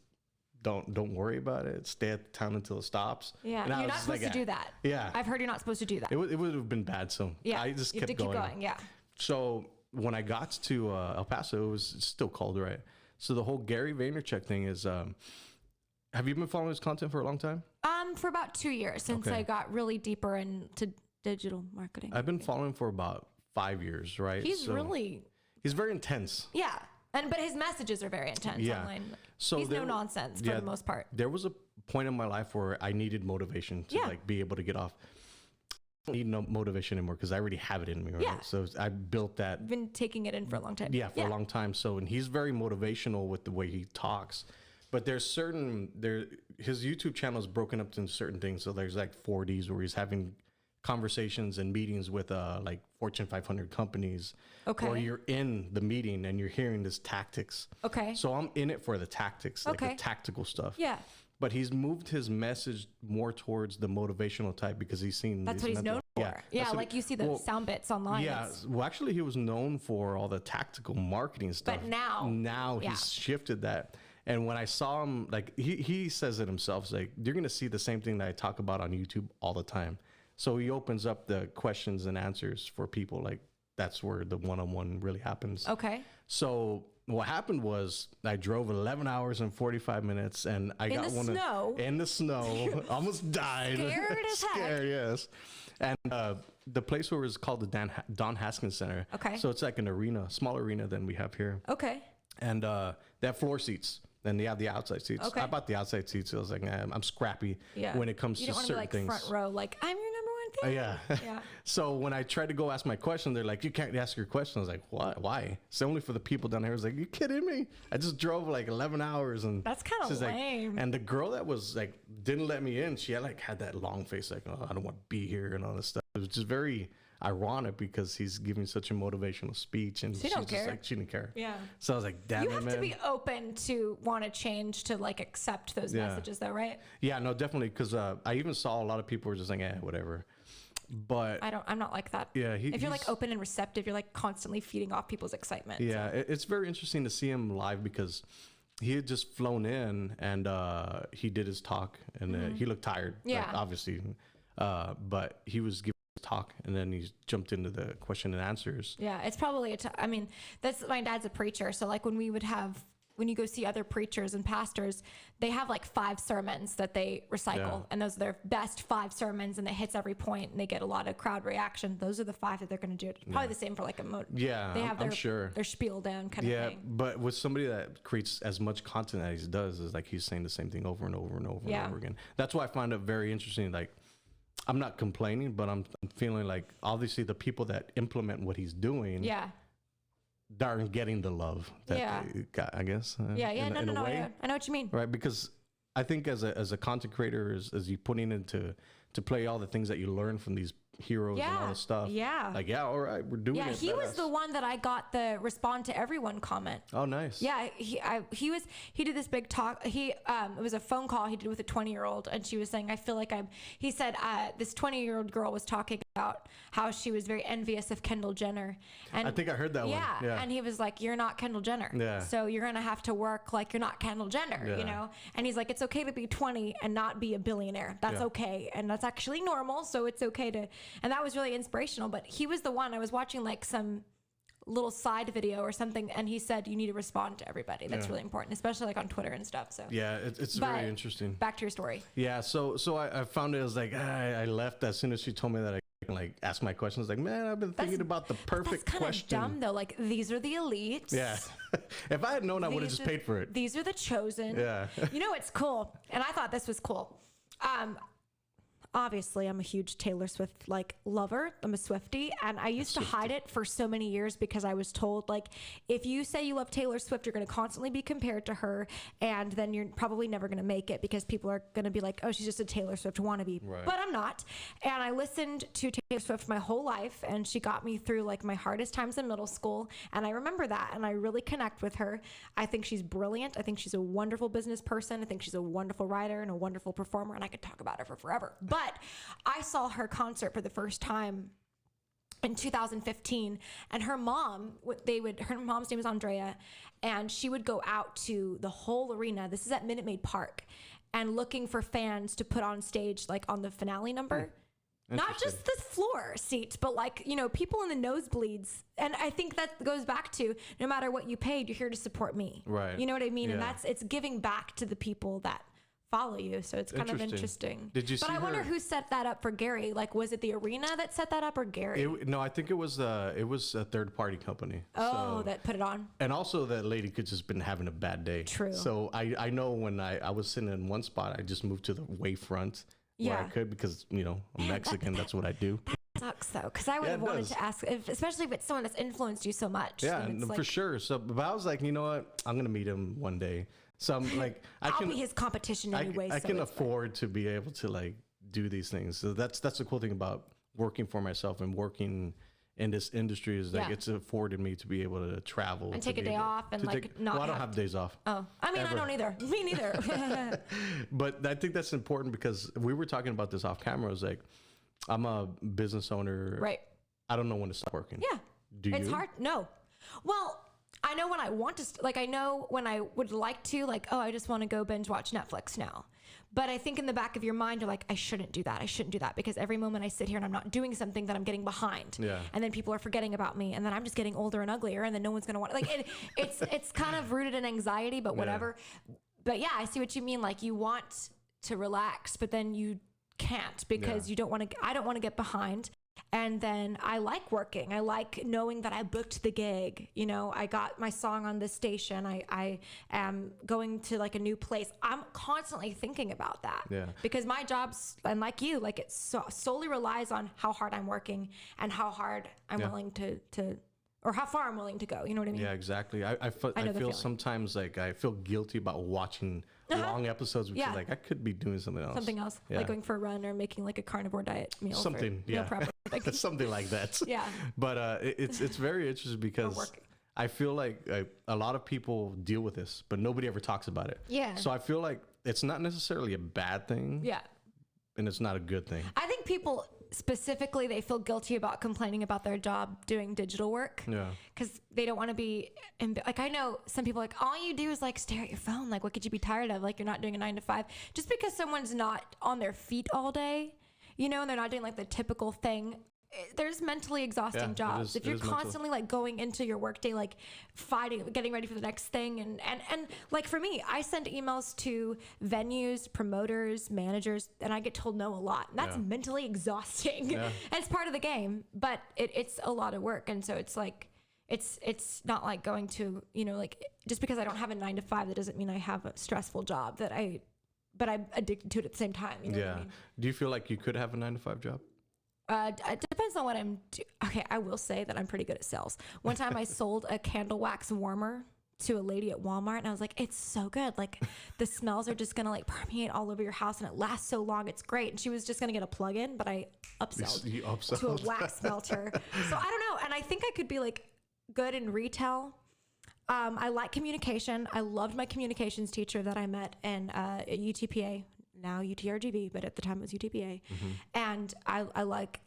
don't worry about it? Stay at the town until it stops. Yeah, And I you're was not just supposed like, to do that. Yeah. I've heard you're not supposed to do that. It would have been bad. So Yeah, I just you have kept to going. keep going. Yeah. So when I got to El Paso, it was still cold, right? So the whole Gary Vaynerchuk thing is, have you been following his content for a long time? For about 2 years since Okay. I got really deeper into digital marketing. I've been following for about 5 years, right? He's really, he's very intense. yeah. But his messages are very intense Yeah. online. So He's there- no nonsense for yeah, the most part. There was a point in my life where I needed motivation to like be able to get off. I don't need no motivation anymore because I already have it in me, right? Yeah. So I built that. Been taking it in for a long time. Yeah, for a long time. So, and he's very motivational with the way he talks. But his YouTube channel is broken up into certain things. So there's like 4Ds where he's having conversations and meetings with like Fortune 500 companies. Okay. Or you're in the meeting and you're hearing this tactics. Okay. So I'm in it for the tactics, like the tactical stuff. Yeah. But he's moved his message more towards the motivational type because he's seen. That's what he's known for. Yeah, like you see the sound bits online. Yeah, well, actually, he was known for all the tactical marketing stuff. But now he's shifted that. And when I saw him, like he says it himself, it's like you're gonna see the same thing that I talk about on YouTube all the time. So he opens up the questions and answers for people. Like that's where the one-on-one really happens. Okay. So what happened was I drove 11 hours and 45 minutes and I got in the snow, almost died. Scared as heck. Yes. And the place where it's called the Don Haskins Center. Okay. So it's like an arena, small arena than we have here. Okay. And they have floor seats. And they have the outside seats. Okay. I bought the outside seats. So I was like, I'm scrappy when it comes to certain things. You don't want to be like front row, like I'm your number one fan. Yeah. So when I tried to go ask my question, they're like, you can't ask your question. I was like, what? Why? It's only for the people down there. I was like, you kidding me? I just drove like 11 hours. And that's kind of lame. Like, and the girl that was like, didn't let me in. She had that long face, like, oh, I don't want to be here and all this stuff. It was just very ironic because he's giving such a motivational speech and she's just like, she didn't care. Yeah. So I was like, damn it, man. You have to be open to want to change to like accept those messages though, right? Yeah, no, definitely. Because I even saw a lot of people were just like, whatever. But I'm not like that. Yeah. If you're like open and receptive, you're like constantly feeding off people's excitement. Yeah. So. It's very interesting to see him live because he had just flown in and he did his talk and he looked tired. Yeah. Like, obviously. But he was giving talk and then he jumped into the question and answers. Yeah, it's probably I mean, that's my dad's a preacher, so like when you go see other preachers and pastors, they have like 5 sermons that they recycle and those are their best 5 sermons and it hits every point and they get a lot of crowd reaction. Those are the 5 that they're going to do. It's probably the same for like they have their spiel down kind of thing. But with somebody that creates as much content as he does is like he's saying the same thing over and over and over and over again. That's why I find it very interesting. Like I'm not complaining, but I'm feeling like obviously the people that implement what he's doing, aren't getting the love that they got, I guess. No, I know what you mean. Right, because I think as a content creator, as you putting into to play all the things that you learn from these heroes and all this stuff. Yeah. Like, all right, we're doing it. Yeah, he was the one that I got the respond to everyone comment. Oh, nice. Yeah, he did this big talk. It was a phone call he did with a 20-year-old and she was saying, I feel like he said this 20-year-old girl was talking about how she was very envious of Kendall Jenner. And I think I heard that one. Yeah. And he was like, you're not Kendall Jenner. Yeah. So you're going to have to work like you're not Kendall Jenner, you know? And he's like, it's okay to be 20 and not be a billionaire. That's okay. And that's actually normal. So it's okay to, and that was really inspirational. But he was the one I was watching like some little side video or something. And he said, you need to respond to everybody. That's really important, especially like on Twitter and stuff. So yeah, it's very interesting. Back to your story. Yeah. So I found it was like, I left as soon as she told me that I can like ask my questions. Like, man, I've been thinking about the perfect question. That's kind of dumb though. Like, these are the elites. Yeah. If I had known, I would have just paid for it. These are the chosen. Yeah. You know, it's cool. And I thought this was cool. Obviously, I'm a huge Taylor Swift like lover. I'm a Swiftie, and I used to hide it for so many years because I was told like, if you say you love Taylor Swift, you're going to constantly be compared to her, and then you're probably never going to make it because people are going to be like, oh, she's just a Taylor Swift wannabe. Right. But I'm not. And I listened to Taylor Swift my whole life, and she got me through like my hardest times in middle school, and I remember that, and I really connect with her. I think she's brilliant. I think she's a wonderful business person. I think she's a wonderful writer and a wonderful performer, and I could talk about her for forever. But I saw her concert for the first time in 2015, and her mom, her mom's name is Andrea, and she would go out to the whole arena. This is at Minute Maid Park, and looking for fans to put on stage, like on the finale number. Not just the floor seats, but like, you know, people in the nosebleeds. And I think that goes back to no matter what you paid, you're here to support me. Right. You know what I mean? Yeah. And it's giving back to the people that follow you. So it's kind of interesting. Did you but see I wonder her- who set that up for Gary. Like, was it the arena that set that up or Gary? No, I think it was a third party company. Oh, that put it on. And also that lady could just been having a bad day. True. So I know when I was sitting in one spot, I just moved to the way front where I could because, you know, I'm Mexican. That's what I do. Sucks though, because I would have wanted to ask, especially if it's someone that's influenced you so much. Yeah, for sure. So, but I was like, you know what? I'm gonna meet him one day. So I'm like, I'll be his competition anyway. I can afford to be able to like do these things. So that's the cool thing about working for myself and working in this industry is like it's afforded me to be able to travel and take a day off and like not. Well, I don't have days off. Oh, I mean, I don't either. Me neither. But I think that's important because we were talking about this off camera. I was like, I'm a business owner. Right. I don't know when to stop working. Yeah. Do you? It's hard. No. Well, I know when I want to, like, I know when I would like to, like, oh, I just want to go binge watch Netflix now. But I think in the back of your mind, you're like, I shouldn't do that. I shouldn't do that because every moment I sit here and I'm not doing something, that I'm getting behind. Yeah. And then people are forgetting about me. And then I'm just getting older and uglier. And then no one's going to want, like, it's kind of rooted in anxiety, but whatever. Yeah. But yeah, I see what you mean. Like, you want to relax, but then you can't because you don't want to, I don't want to get behind. And then I like working. I like knowing that I booked the gig. You know, I got my song on this station. I am going to like a new place. I'm constantly thinking about that. Yeah. Because my job's, and like you, like it solely relies on how hard I'm working and how hard I'm willing to or how far I'm willing to go. You know what I mean? Yeah, exactly. I feel sometimes like I feel guilty about watching long episodes because like I could be doing something else. Like going for a run or making like a carnivore diet meal. Something, meal prep. Something like that. Yeah. But it's very interesting because I feel like a lot of people deal with this, but nobody ever talks about it. Yeah. So I feel like it's not necessarily a bad thing. Yeah. And it's not a good thing. I think people specifically, they feel guilty about complaining about their job doing digital work. Yeah. Because they don't want to be, like, I know some people like, all you do is like stare at your phone. Like, what could you be tired of? Like, you're not doing a 9 to 5. Just because someone's not on their feet all day, you know, and they're not doing like the typical thing. There's mentally exhausting jobs. If you're constantly like going into your workday, like fighting, getting ready for the next thing. And like for me, I send emails to venues, promoters, managers, and I get told no a lot. And that's mentally exhausting. Yeah. And it's part of the game, but it's a lot of work. And so it's like, it's not like going to, you know, like just because I don't have a 9 to 5, that doesn't mean I have a stressful job but I'm addicted to it at the same time. You know what I mean? Do you feel like you could have a 9 to 5 job? It depends on what I'm doing. Okay, I will say that I'm pretty good at sales. One time I sold a candle wax warmer to a lady at Walmart, and I was like, it's so good. Like, the smells are just going to like permeate all over your house, and it lasts so long. It's great. And she was just going to get a plug-in, but I upsold to a wax melter. So I don't know. And I think I could be like good in retail. I like communication. I loved my communications teacher that I met at UTPA. Now UTRGV, but at the time it was UTPA. Mm-hmm. And I like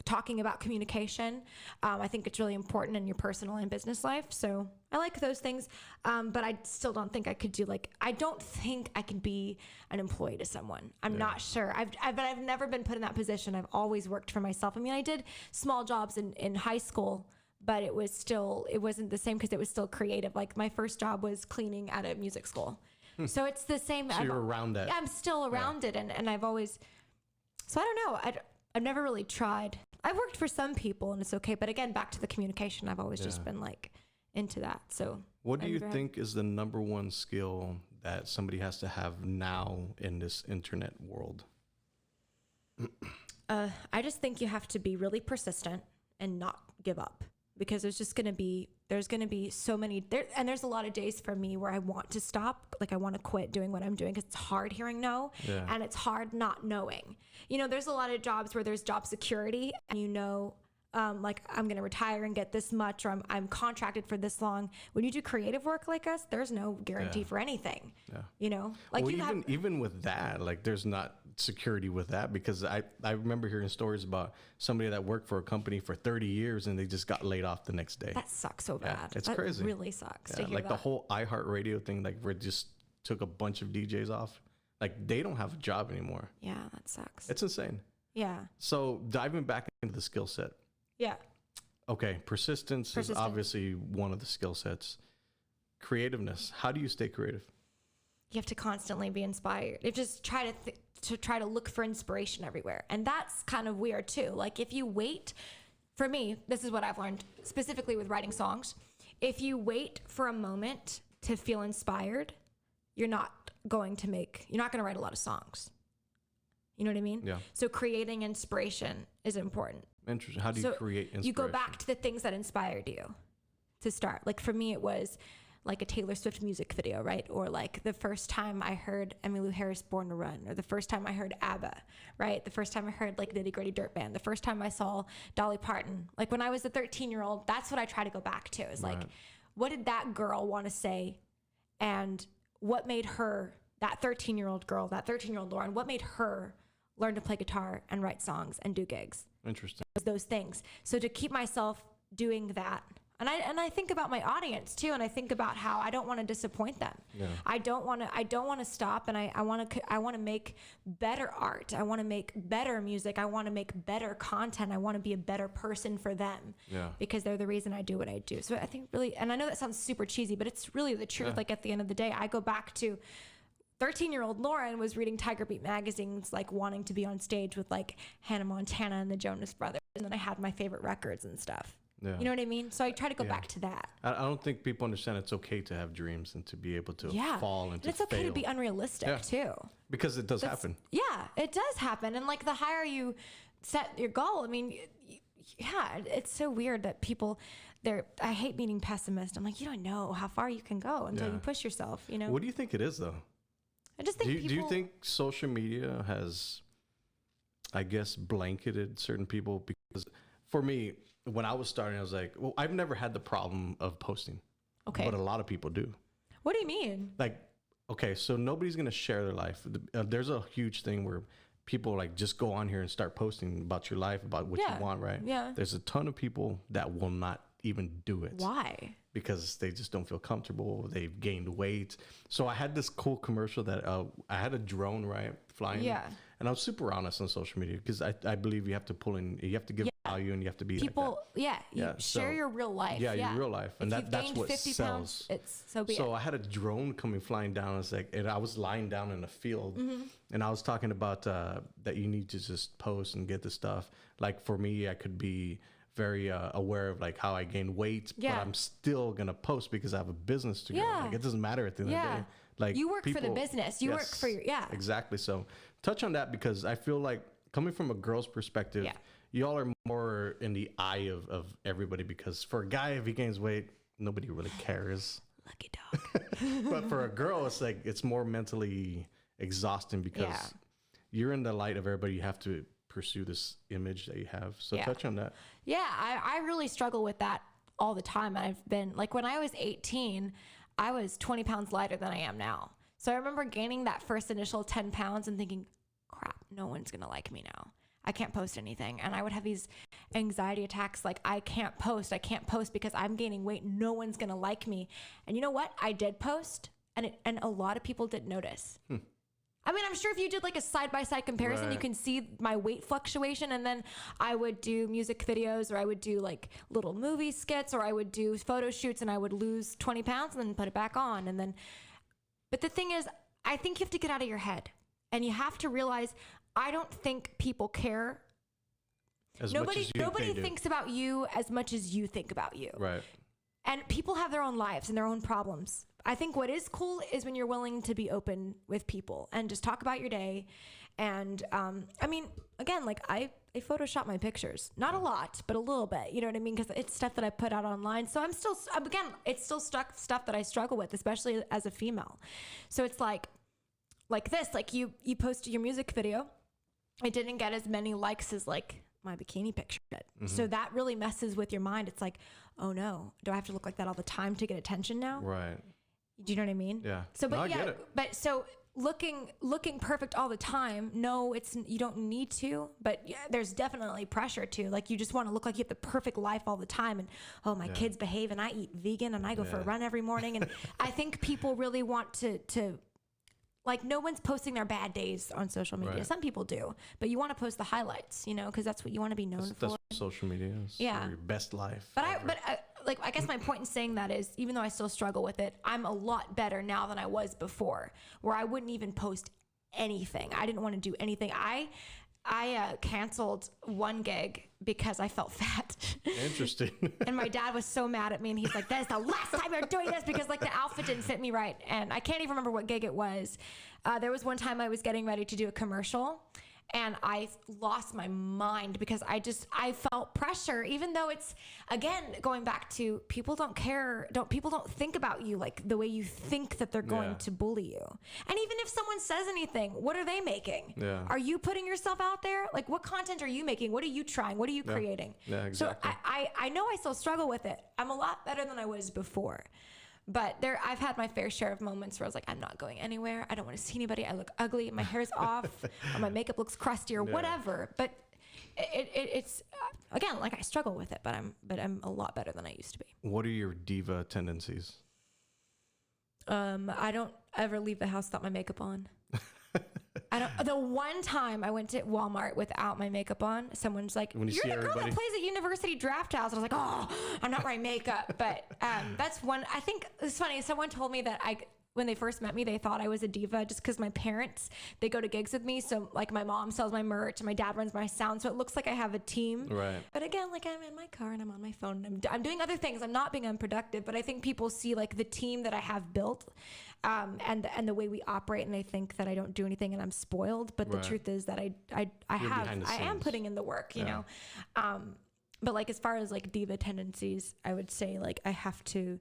talking about communication. I think it's really important in your personal and business life. So I like those things. But I still don't think I could do I don't think I could be an employee to someone. I'm not sure. But I've never been put in that position. I've always worked for myself. I mean, I did small jobs in high school, but it wasn't the same because it was still creative. Like my first job was cleaning at a music school. So it's the same. So you're around that. I'm still around it. And I've always, so I don't know. I've never really tried. I've worked for some people and it's okay. But again, back to the communication, I've always just been like into that. So what do you think is the number one skill that somebody has to have now in this internet world? I just think you have to be really persistent and not give up. Because there's going to be so many and there's a lot of days for me where I want to stop, like I want to quit doing what I'm doing because it's hard hearing no, and it's hard not knowing. You know, there's a lot of jobs where there's job security, and you know, like I'm going to retire and get this much, or I'm contracted for this long. When you do creative work like us, there's no guarantee for anything. Yeah. You know, like even with that, like there's not security with that, because I remember hearing stories about somebody that worked for a company for 30 years and they just got laid off the next day. That sucks so bad. It's crazy. It really sucks to hear like that. The whole iHeartRadio thing, like where it just took a bunch of DJs off. Like they don't have a job anymore. Yeah, that sucks. It's insane. Yeah. So diving back into the skill set. Yeah. Okay, persistence is obviously one of the skill sets. Creativeness. How do you stay creative? you have to constantly be inspired. You just try to look for inspiration everywhere. And that's kind of weird too. Like if you wait, for me, this is what I've learned specifically with writing songs. If you wait for a moment to feel inspired, you're not going to write a lot of songs. You know what I mean? Yeah. So creating inspiration is important. Interesting. How do you create inspiration? You go back to the things that inspired you to start. Like for me, it was like a Taylor Swift music video, right? Or like the first time I heard Emmylou Harris' Born to Run, or the first time I heard ABBA, right? The first time I heard like Nitty Gritty Dirt Band, the first time I saw Dolly Parton. Like when I was a 13-year-old, that's what I try to go back to is like, what did that girl want to say? And what made her, that 13-year-old girl, that 13-year-old Lauren, what made her learn to play guitar and write songs and do gigs? Interesting. Those things. So to keep myself doing that, and I think about my audience too, and I think about how I don't want to disappoint them. Yeah. I don't want to stop, and I want to make better art. I want to make better music. I want to make better content. I want to be a better person for them. Yeah. Because they're the reason I do what I do. So I think really, and I know that sounds super cheesy, but it's really the truth. Yeah. Like at the end of the day, I go back to 13-year-old Lauren was reading Tiger Beat magazines, like wanting to be on stage with like Hannah Montana and the Jonas Brothers. And then I had my favorite records and stuff. Yeah. You know what I mean? So I try to go back to that. I don't think people understand it's okay to have dreams and to be able to fall and and it's okay to be unrealistic too. Because it does happen. Yeah, it does happen. And like the higher you set your goal, I mean, it's so weird that people, I hate being pessimist. I'm like, you don't know how far you can go until you push yourself, you know? What do you think it is though? I just think do you think social media has, I guess, blanketed certain people? Because for me, when I was starting, I was like, well, I've never had the problem of posting. Okay. But a lot of people do. What do you mean? Like, okay, so nobody's going to share their life. There's a huge thing where people like just go on here and start posting about your life, about what you want, right? Yeah. There's a ton of people that will not even do it. Why? Because they just don't feel comfortable. They've gained weight. So I had this cool commercial that I had a drone, right, flying. Yeah. And I was super honest on social media because I believe you have to you have to give value and you have to be people. Like that. Share your real life. Yeah, your real life, and if that's what 50 sells. Pounds, it's so be So I had a drone coming flying down. And I was lying down in a field, and I was talking about that you need to just post and get the stuff. Like for me, I could be very aware of like how I gain weight, but I'm still gonna post because I have a business to go. Like it doesn't matter at the end of the day. Like you work for the business. You work for your exactly. So touch on that because I feel like coming from a girl's perspective, y'all are more in the eye of everybody because for a guy, if he gains weight, nobody really cares. Lucky dog. But for a girl, it's like it's more mentally exhausting because you're in the light of everybody. You have to pursue this image that you have. So touch on that. Yeah, I really struggle with that all the time. I've been like when I was 18, I was 20 pounds lighter than I am now. So I remember gaining that first initial 10 pounds and thinking, crap, no one's going to like me now. I can't post anything. And I would have these anxiety attacks like, I can't post because I'm gaining weight. No one's going to like me. And you know what? I did post and a lot of people didn't notice. I mean, I'm sure if you did like a side-by-side comparison, you can see my weight fluctuation. And then I would do music videos or I would do like little movie skits or I would do photo shoots and I would lose 20 pounds and then put it back on. And then, but the thing is, I think you have to get out of your head and you have to realize, I don't think people care. Nobody thinks about you as much as you think about you. Right. And people have their own lives and their own problems. I think what is cool is when you're willing to be open with people and just talk about your day. And I mean, again, like I Photoshop my pictures, not a lot, but a little bit, you know what I mean? Because it's stuff that I put out online. So it's still stuff that I struggle with, especially as a female. So it's like this, like you posted your music video. It didn't get as many likes as like my bikini picture did. So that really messes with your mind. It's like, oh no, do I have to look like that all the time to get attention now? Right. Do you know what I mean? Yeah. So, but I get it. but so looking perfect all the time. No, you don't need to, but there's definitely pressure to, like, you just want to look like you have the perfect life all the time. And, oh, my kids behave and I eat vegan and I go for a run every morning. And I think people really want to like, no one's posting their bad days on social media. Right. Some people do, but you want to post the highlights, you know, because that's what you want to be known for. That's what social media is. Yeah. Your best life. But like, I guess my point in saying that is, even though I still struggle with it, I'm a lot better now than I was before, where I wouldn't even post anything. I didn't want to do anything. I canceled one gig because I felt fat. Interesting. And my dad was so mad at me, and he's like, that is the last time you're doing this, because like the outfit didn't fit me right. And I can't even remember what gig it was. There was one time I was getting ready to do a commercial, and I lost my mind because I felt pressure, even though it's, again, going back to people don't care. People don't think about you like the way you think that they're going to bully you. And even if someone says anything, what are they making? Yeah. Are you putting yourself out there? Like, what content are you making? What are you trying? What are you creating? Yeah, exactly. So I know I still struggle with it. I'm a lot better than I was before. But I've had my fair share of moments where I was like, I'm not going anywhere. I don't want to see anybody. I look ugly. My hair's off, or my makeup looks crusty, or whatever. But it's again, like, I struggle with it. But I'm a lot better than I used to be. What are your diva tendencies? I don't ever leave the house without my makeup on. The one time I went to Walmart without my makeup on, someone's like, "You're the girl that plays at University Draft House." And I was like, "Oh, I'm not wearing makeup." But that's one. I think it's funny. Someone told me that when they first met me, they thought I was a diva just because my parents, they go to gigs with me. So like, my mom sells my merch and my dad runs my sound. So it looks like I have a team. Right. But again, like, I'm in my car and I'm on my phone and I'm doing other things. I'm not being unproductive, but I think people see like the team that I have built and the way we operate. And they think that I don't do anything and I'm spoiled. But the truth is that I am putting in the work, you know? But like, as far as like diva tendencies, I would say like, I have to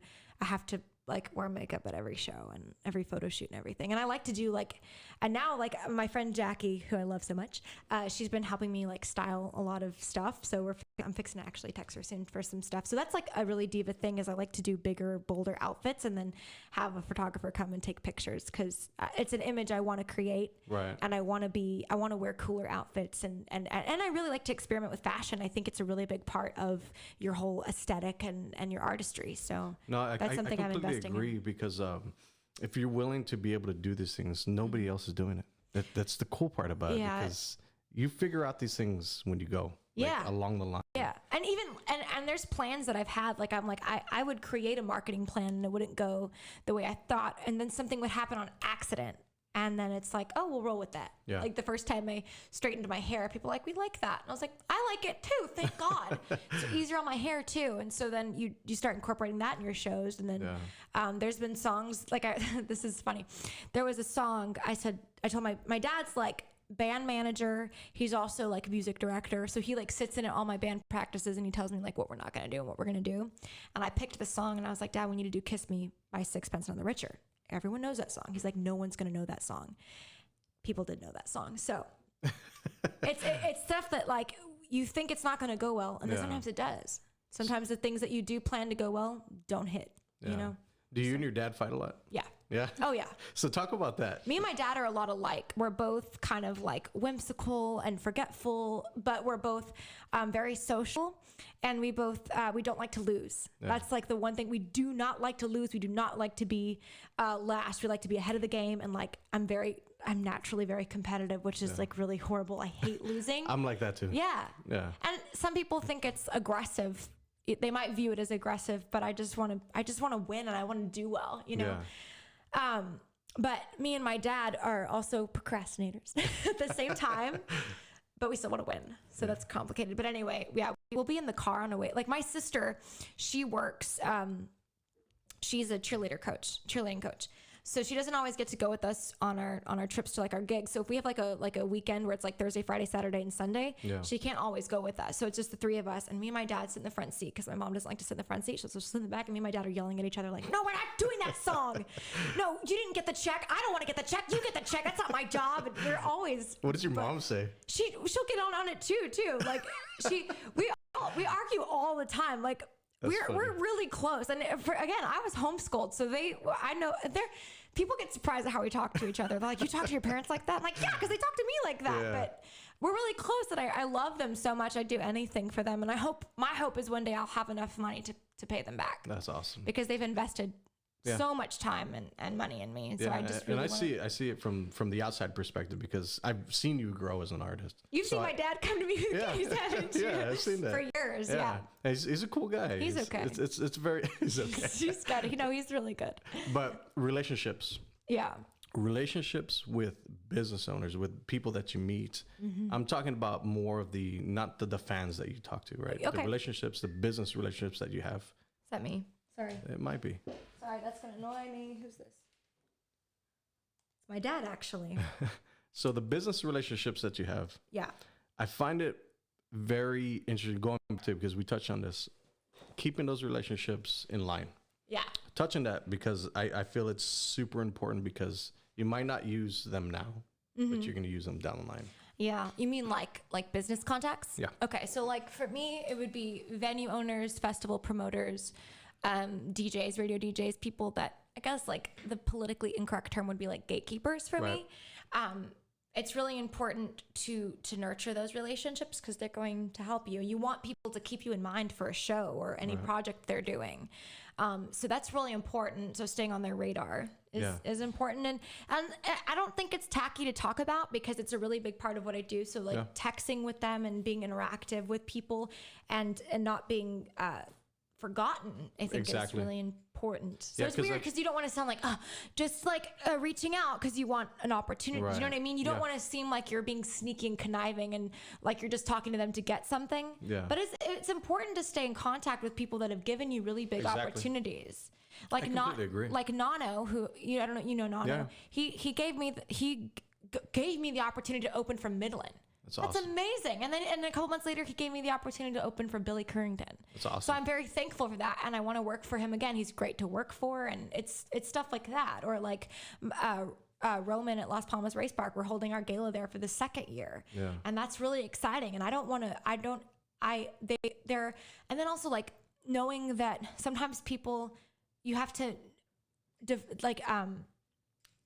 like wear makeup at every show and every photo shoot and everything. And I like to do like, and now like my friend Jackie, who I love so much, she's been helping me like style a lot of stuff. So I'm fixing to actually text her soon for some stuff. So that's like a really diva thing, is I like to do bigger, bolder outfits and then have a photographer come and take pictures, because it's an image I want to create. Right. And I want to wear cooler outfits and I really like to experiment with fashion. I think it's a really big part of your whole aesthetic and your artistry. So that's something I'm investing in. Agree, because if you're willing to be able to do these things, nobody else is doing it. That's the cool part about it, because you figure out these things when you go along the line. Yeah. And even and there's plans that I've had, like I'm like I would create a marketing plan and it wouldn't go the way I thought, and then something would happen on accident. And then it's like, oh, we'll roll with that. Yeah. Like the first time I straightened my hair, people were like, we like that. And I was like, I like it too. Thank God. It's toeasier on my hair too. And so then you start incorporating that in your shows. And then there's been songs like this is funny. There was a song I told my dad's like band manager. He's also like music director. So he like sits in at all my band practices and he tells me like what we're not going to do and what we're going to do. And I picked the song and I was like, Dad, we need to do Kiss Me by Sixpence None the Richer. Everyone knows that song. He's like, no one's going to know that song. People did know that song. So it's stuff that like you think it's not going to go well. And then sometimes it does. Sometimes the things that you do plan to go well don't hit, you know? Do you and your dad fight a lot? Yeah. Yeah. Oh yeah. So talk about that. Me and my dad are a lot alike. We're both kind of like whimsical and forgetful, but we're both very social, and we both we don't like to lose. Yeah. That's like the one thing we do not like to lose. We do not like to be last. We like to be ahead of the game, and like I'm naturally very competitive, which is like really horrible. I hate losing. I'm like that too. Yeah. Yeah. And some people think it's aggressive. They might view it as aggressive, but I just want to win and I want to do well, you know? Yeah. But me and my dad are also procrastinators at the same time, but we still want to win. So that's complicated. But anyway, we'll be in the car on the way. Like my sister, she works, she's a cheerleading coach. So she doesn't always get to go with us on our trips to like our gigs. So if we have like a weekend where it's like Thursday, Friday, Saturday, and Sunday, she can't always go with us. So it's just the three of us, and me and my dad sit in the front seat because my mom doesn't like to sit in the front seat. So she'll sit in the back, and me and my dad are yelling at each other like, "No, we're not doing that song. No, you didn't get the check. I don't want to get the check. You get the check. That's not my job." And we're always. What does your mom say? She'll get on it too. Like we argue all the time. Like. We're really close, and again, I was homeschooled, so I know people get surprised at how we talk to each other. They're like, "You talk to your parents like that?" I'm like, "Yeah, because they talk to me like that." Yeah. But we're really close, and I love them so much. I'd do anything for them, and my hope is one day I'll have enough money to pay them back. That's awesome, because they've invested so much time and money in me. So Yeah, I just really I see it from the outside perspective because I've seen you grow as an artist. You've seen my dad come to me with Yeah. these attitudes Yeah, I've seen that for years. Yeah. He's a cool guy. He's okay. It's very he's okay. He's good. He's really good. But relationships with business owners, with people that you meet. I'm talking about more of not the fans that you talk to, right? Okay. The relationships, the business relationships that you have. Is that me? Sorry. It might be. Sorry, that's going to annoy me. Who's this? It's my dad, actually. So the business relationships that you have. Yeah. I find it very interesting going to, because we touched on this, keeping those relationships in line. Yeah. Touching that because I feel it's super important because you might not use them now, but you're going to use them down the line. Yeah. You mean like business contacts? Yeah. Okay. So like for me, it would be venue owners, festival promoters, DJs, radio DJs, people that I guess like the politically incorrect term would be like gatekeepers for me. It's really important to nurture those relationships because they're going to help you. You want people to keep you in mind for a show or any project they're doing. So that's really important. So staying on their radar is important. And I don't think it's tacky to talk about because it's a really big part of what I do. So like texting with them and being interactive with people and not being forgotten, I think is really important. So it's weird because you don't want to sound like, just like reaching out because you want an opportunity. You know what I mean? You don't want to seem like you're being sneaky and conniving and like you're just talking to them to get something. Yeah. But it's important to stay in contact with people that have given you really big opportunities. Like like Nano, who I don't know, you know Nano. Yeah. He gave me the opportunity to open from Midland. That's amazing. And then a couple months later, he gave me the opportunity to open for Billy Currington. That's awesome. So I'm very thankful for that. And I want to work for him again. He's great to work for. And it's stuff like that. Or like Roman at Las Palmas Race Park. We're holding our gala there for the second year. Yeah. And that's really exciting. And and then also like knowing that sometimes people, you have to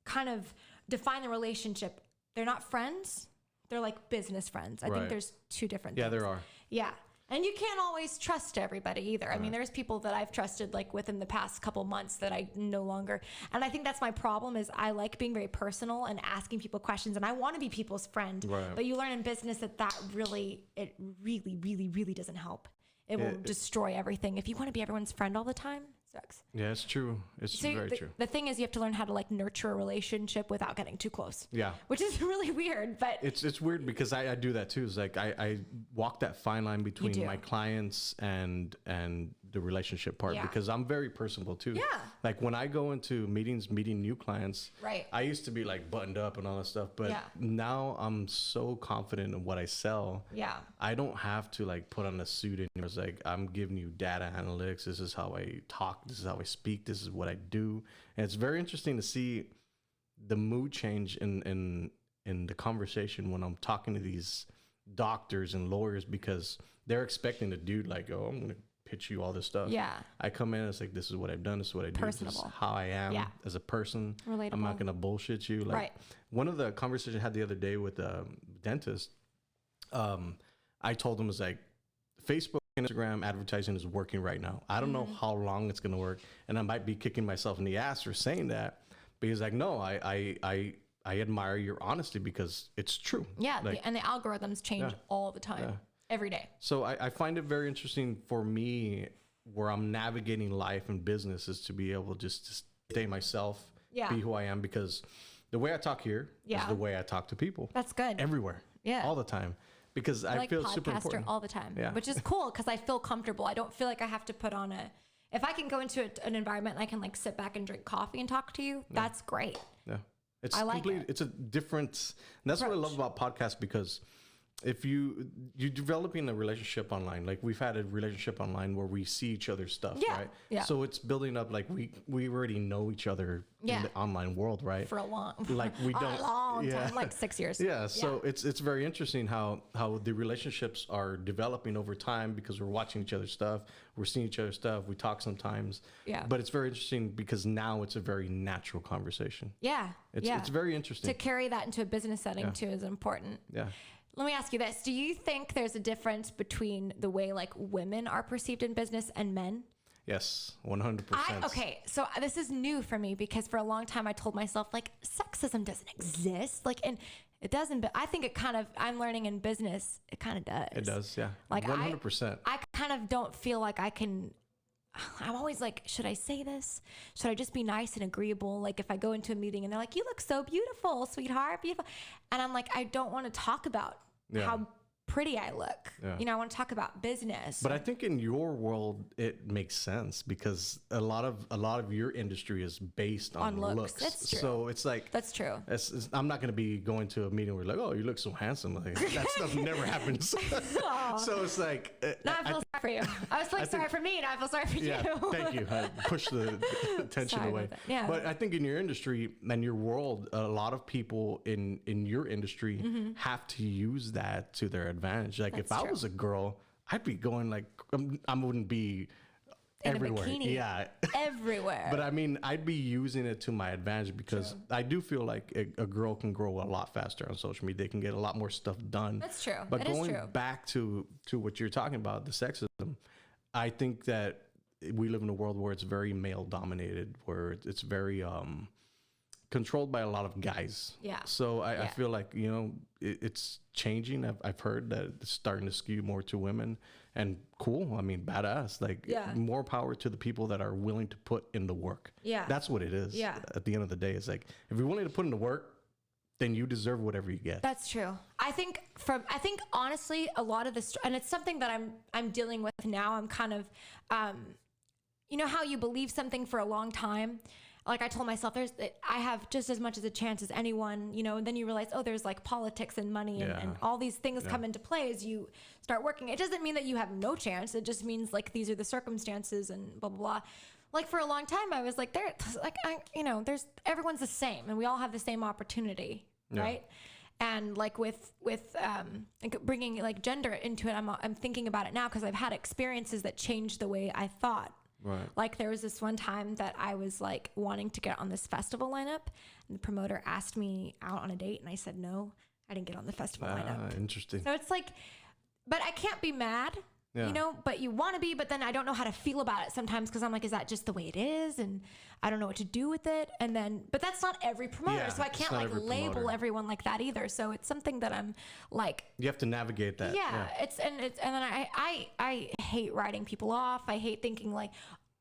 kind of define the relationship. They're not friends. They're like business friends. I think there's two different things. Yeah, there are. Yeah. And you can't always trust everybody either. I mean, there's people that I've trusted like within the past couple months that I no longer. And I think that's my problem is I like being very personal and asking people questions and I want to be people's friend. Right. But you learn in business that really doesn't help. It will destroy everything. If you want to be everyone's friend all the time, sucks. Yeah, it's true. It's very true. The thing is you have to learn how to like nurture a relationship without getting too close. Yeah. Which is really weird, but it's weird because I do that too. It's like I walk that fine line between my clients and the relationship part because I'm very personable too. Yeah. Like when I go into meetings, meeting new clients, I used to be like buttoned up and all that stuff, but now I'm so confident in what I sell. Yeah. I don't have to like put on a suit anymore. It's like I'm giving you data analytics. This is how I talk. This is how I speak. This is what I do. And it's very interesting to see the mood change in the conversation when I'm talking to these doctors and lawyers because they're expecting a dude like, oh, I'm going to pitch you all this stuff. Yeah. I come in, it's like, this is what I've done. This is what I do. This is how I am as a person. Relatable. I'm not going to bullshit you. Like one of the conversations I had the other day with a dentist, I told him, was like, Facebook and Instagram advertising is working right now. I don't know how long it's going to work. And I might be kicking myself in the ass for saying that. But he's like, no, I admire your honesty because it's true. Yeah. Like, and the algorithms change all the time, every day. So I find it very interesting for me where I'm navigating life and business is to be able just to stay myself, be who I am, because the way I talk here is the way I talk to people. That's good. Everywhere. Yeah. All the time. Because I feel super important. All the time, which is cool because I feel comfortable. I don't feel like I have to put on if I can go into an environment and I can like sit back and drink coffee and talk to you, that's great. Yeah. It's it's a different, and that's what I love about podcasts because if you're developing a relationship online, like we've had a relationship online where we see each other's stuff, right? Yeah. So it's building up like we already know each other in the online world, right? For a long, like we don't, a long time, like 6 years. Yeah. So it's very interesting how the relationships are developing over time because we're watching each other's stuff, we're seeing each other's stuff, we talk sometimes. Yeah. But it's very interesting because now it's a very natural conversation. Yeah. It's very interesting. To carry that into a business setting too is important. Yeah. Let me ask you this. Do you think there's a difference between the way like women are perceived in business and men? Yes, 100%. Okay, so this is new for me because for a long time I told myself like sexism doesn't exist, like, and it doesn't. But I think it kind of, I'm learning in business, it kind of does. It does, yeah. Like 100%. I kind of don't feel like I can. I'm always like, should I say this? Should I just be nice and agreeable? Like if I go into a meeting and they're like, "You look so beautiful, sweetheart, beautiful," and I'm like, I don't want to talk about how pretty I look. Yeah. You know, I want to talk about business. But I think in your world it makes sense because a lot of your industry is based on looks. That's true. So it's like That's true. I'm not going to be going to a meeting where like, oh, you look so handsome. Like, that stuff never happens. So it's like Now I feel sorry for you. I was feeling sorry for me, and I feel sorry for you. Thank you. I pushed the attention Sorry away. about that. Yeah. But I think in your industry and your world, a lot of people in your industry have to use that to their advantage. Like if I was a girl, I'd be going like I wouldn't be In everywhere. a bikini. Yeah. Everywhere. But I mean, I'd be using it to my advantage because I do feel like a girl can grow a lot faster on social media. They can get a lot more stuff done. That's true. But It is going true. back to what you're talking about, the sexism, I think that we live in a world where it's very male dominated, where it's very controlled by a lot of guys. Yeah. So I feel like, you know, it's changing. I've heard that it's starting to skew more to women, and cool. I mean, badass. Like more power to the people that are willing to put in the work. Yeah. That's what it is. Yeah. At the end of the day, it's like, if you're willing to put in the work, then you deserve whatever you get. That's true. I think honestly, a lot of this, and it's something that I'm dealing with now. I'm kind of, you know how you believe something for a long time. Like I told myself, I have just as much as a chance as anyone, you know, and then you realize, oh, there's like politics and money and all these things come into play as you start working. It doesn't mean that you have no chance. It just means like, these are the circumstances and blah, blah, blah. Like for a long time, I was like, everyone's the same and we all have the same opportunity. Right. And like with bringing like gender into it, I'm thinking about it now because I've had experiences that changed the way I thought. Right. Like there was this one time that I was like wanting to get on this festival lineup, and the promoter asked me out on a date, and I said no. I didn't get on the festival lineup. Interesting. So it's like, but I can't be mad, you know. But you want to be, but then I don't know how to feel about it sometimes because I'm like, is that just the way it is? And I don't know what to do with it. And then, but that's not every promoter, so I can't like label everyone like that either. So it's something that I'm like, you have to navigate that. Yeah. And then I hate writing people off. I hate thinking like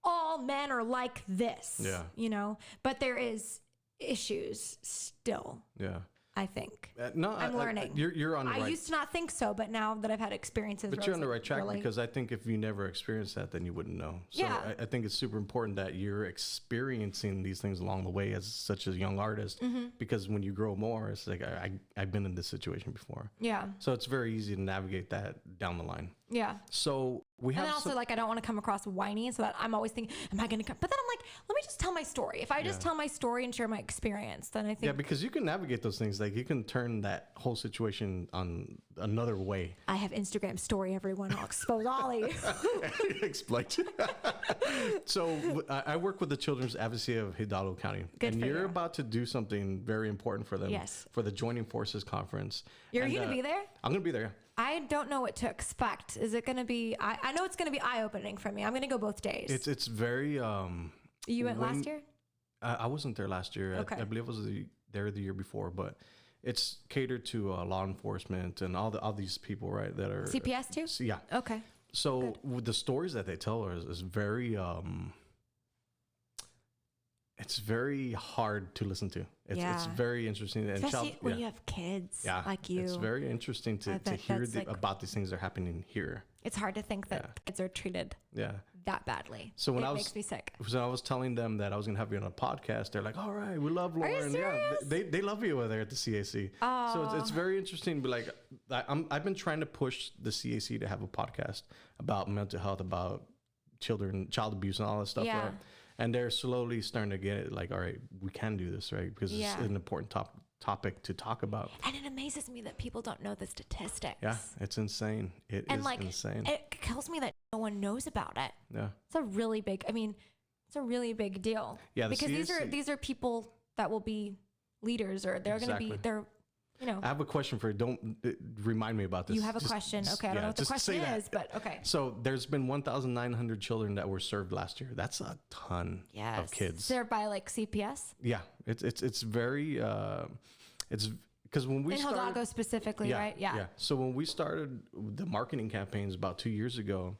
all men are like this. Yeah. You know, but there is issues still. Yeah. I think. I'm learning. You're on the right. I used to not think so, but now that I've had experiences. But you're on the right track because I think if you never experienced that, then you wouldn't know. So I think it's super important that you're experiencing these things along the way as such a young artist, because when you grow more, it's like I've been in this situation before. Yeah. So it's very easy to navigate that down the line. Yeah. So we have. And then also like I don't want to come across whiny, so that I'm always thinking, am I going to come? But then I'm like, let me just tell my story. If I just tell my story and share my experience, then I think. Yeah, because you can navigate those things. Like you can turn that whole situation on another way. I have Instagram story, everyone. I'll expose Ollie. Explain. So I work with the Children's Advocacy of Hidalgo County. Good and for you're you. about to do something very important for them. Yes. For the Joining Forces Conference. You're going to be there? I'm going to be there. I don't know what to expect. Is it going to be, I know it's going to be eye-opening for me. I'm going to go both days. It's very... You went last year? I wasn't there last year. Okay. I believe I was there the year before, but it's catered to law enforcement and all these people, right, that are... CPS too? Yeah. Okay. So with the stories that they tell is very... it's very hard to listen to. It's very interesting. And especially when you have kids like you. It's very interesting to hear about these things that are happening here. It's hard to think that kids are treated that badly. So when it makes me sick. So I was telling them that I was going to have you on a podcast. They're like, all right, we love Lauren. Are you serious? Yeah, they love you over there at the CAC. Oh. So it's very interesting. But like, I've been trying to push the CAC to have a podcast about mental health, about child abuse and all that stuff. Yeah. Right? And they're slowly starting to get it like, all right, we can do this, right? Because it's an important topic to talk about. And it amazes me that people don't know the statistics. Yeah, it's insane. It is insane. It kills me that no one knows about it. Yeah. It's a really big deal. Yeah, because these are people that will be leaders, or they're going to be, you know. I have a question for you. Don't remind me about this. You have a question. Okay. I don't know what the question is, but okay. So there's been 1,900 children that were served last year. That's a ton of kids. Served by like CPS? Yeah. It's very, it's because when we in started. Hidalgo specifically, right? Yeah. So when we started the marketing campaigns about 2 years ago,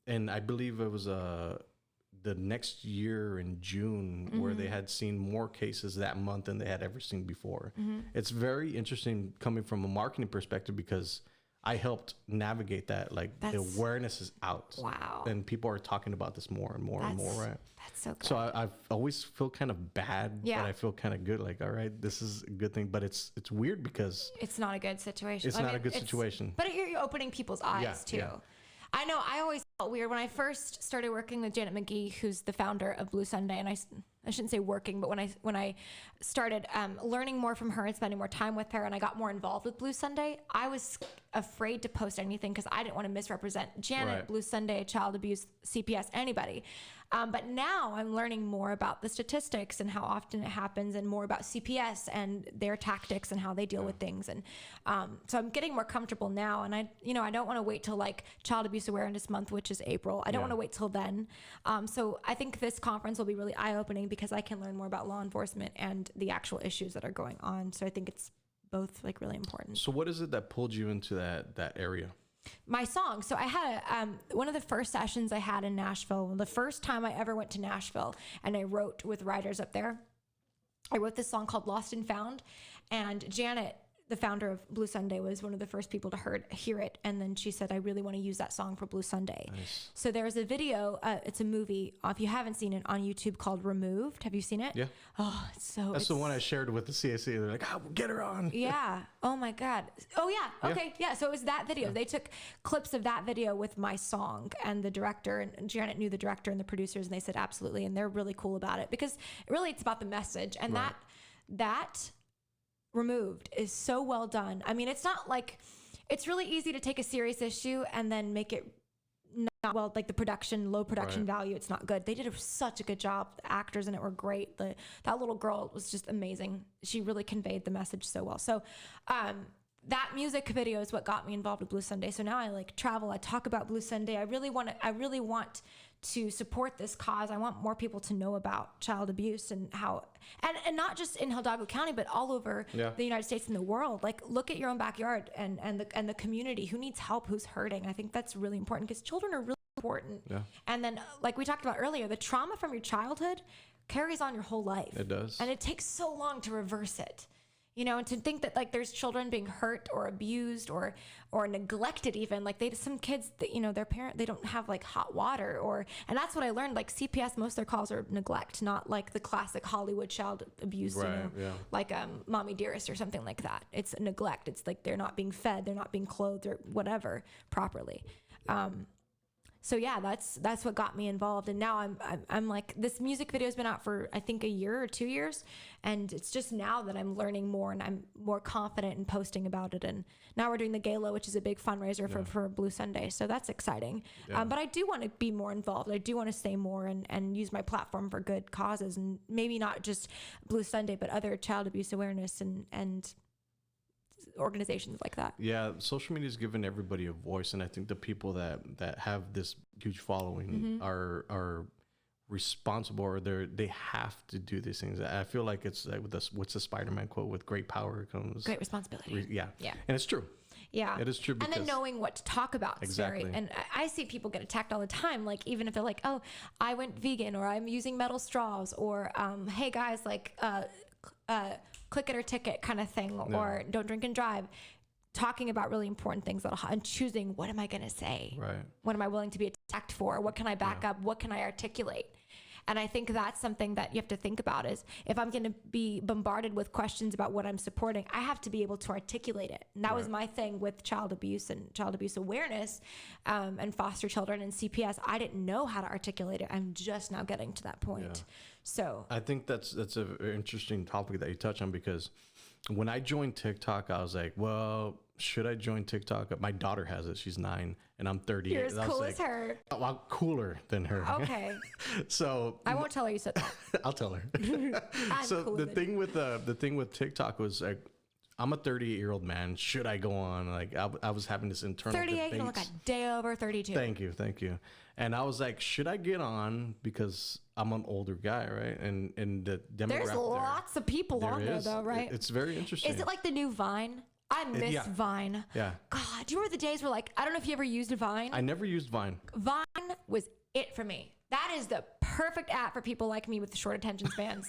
and I believe it was the next year in June where they had seen more cases that month than they had ever seen before. It's very interesting coming from a marketing perspective because I helped navigate that. Like the awareness is out. Wow. And people are talking about this more and more and more, right? That's so good. So I've always feel kind of bad, but I feel kind of good. Like, all right, this is a good thing, but it's weird because it's not a good situation. It's not a good situation. But you're opening people's eyes too. Yeah. I know I always felt weird when I first started working with Janet McGee, who's the founder of Blue Sunday. And I shouldn't say working, but when I started learning more from her and spending more time with her and I got more involved with Blue Sunday, I was afraid to post anything because I didn't want to misrepresent Janet, Blue Sunday, child abuse, CPS, anybody. But now I'm learning more about the statistics and how often it happens and more about CPS and their tactics and how they deal with things. And so I'm getting more comfortable now. And I don't want to wait till like Child Abuse Awareness Month, which is April. I don't want to wait till then. So I think this conference will be really eye-opening because I can learn more about law enforcement and the actual issues that are going on. So I think it's both like really important. So what is it that pulled you into that area? My song. So I had one of the first sessions I had in Nashville, the first time I ever went to Nashville, and I wrote with writers up there. I wrote this song called Lost and Found, and Janet, the founder of Blue Sunday, was one of the first people to hear it. And then she said, I really want to use that song for Blue Sunday. Nice. So there's a video, it's a movie, if you haven't seen it, on YouTube called Removed. Have you seen it? Yeah. Oh, That's the one I shared with the CAC. They're like, get her on. Yeah. Oh my God. Oh yeah. Okay. Yeah. So it was that video. They took clips of that video with my song, and the director, and Janet knew the director and the producers, and they said, absolutely. And they're really cool about it because really it's about the message, and that Removed is so well done. I mean, it's not like, it's really easy to take a serious issue and then make it not well, like the low production value. It's not good. They did such a good job. The actors in it were great. That little girl was just amazing. She really conveyed the message so well. So, that music video is what got me involved with Blue Sunday. So now I like travel. I talk about Blue Sunday. I really want to support this cause. I want more people to know about child abuse and how, and not just in Hidalgo County, but all over the United States and the world. Like, look at your own backyard and the community who needs help, who's hurting. I think that's really important because children are really important. Yeah. And then, like we talked about earlier, the trauma from your childhood carries on your whole life. It does. And it takes so long to reverse it. And to think that like there's children being hurt or abused or neglected, even like some kids that, their parent, they don't have like hot water and that's what I learned. Like CPS, most of their calls are neglect, not like the classic Hollywood child abuse, like Mommy Dearest or something like that. It's neglect. It's like they're not being fed, they're not being clothed or whatever properly. So yeah, that's what got me involved. And now I'm like, this music video has been out for I think a year or 2 years, and it's just now that I'm learning more and I'm more confident in posting about it. And now we're doing the gala, which is a big fundraiser for Blue Sunday, so that's exciting. But I do want to be more involved. I do want to say more and use my platform for good causes, and maybe not just Blue Sunday, but other child abuse awareness and organizations like that. Yeah, social media has given everybody a voice, and I think the people that have this huge following are responsible, or they have to do these things. I feel like it's like what's the Spider-Man quote, with great power comes great responsibility. Yeah, and it's true. Yeah, it is true. And then knowing what to talk about. Exactly. And I see people get attacked all the time. Like, even if they're like, oh, I went vegan, or I'm using metal straws, or hey guys, like click it or ticket kind of thing, or don't drink and drive, talking about really important things and choosing, what am I going to say? Right. What am I willing to be attacked for? What can I back up? What can I articulate? And I think that's something that you have to think about, is if I'm going to be bombarded with questions about what I'm supporting, I have to be able to articulate it. And that was my thing with child abuse and child abuse awareness and foster children and CPS. I didn't know how to articulate it. I'm just now getting to that point. Yeah. So I think that's an interesting topic that you touch on, because when I joined TikTok, I was like, well, should I join TikTok? My daughter has it. She's 9 and I'm 30. You're as cool as her. Oh, I'm cooler than her. Okay. So I won't tell her you said that. I'll tell her. I'm so cooler the thing with TikTok was like, I'm a 38-year-old man. Should I go on? Like, I was having this internal 38, you look debate. a day over 32. Thank you. And I was like, should I get on because I'm an older guy, right? And the demographic. There's lots of people on there, though, right? It's very interesting. Is it like the new Vine? I miss Vine. Yeah. God, do you remember the days where, like, I don't know if you ever used Vine? I never used Vine. Vine was it for me. That is the perfect app for people like me with short attention spans.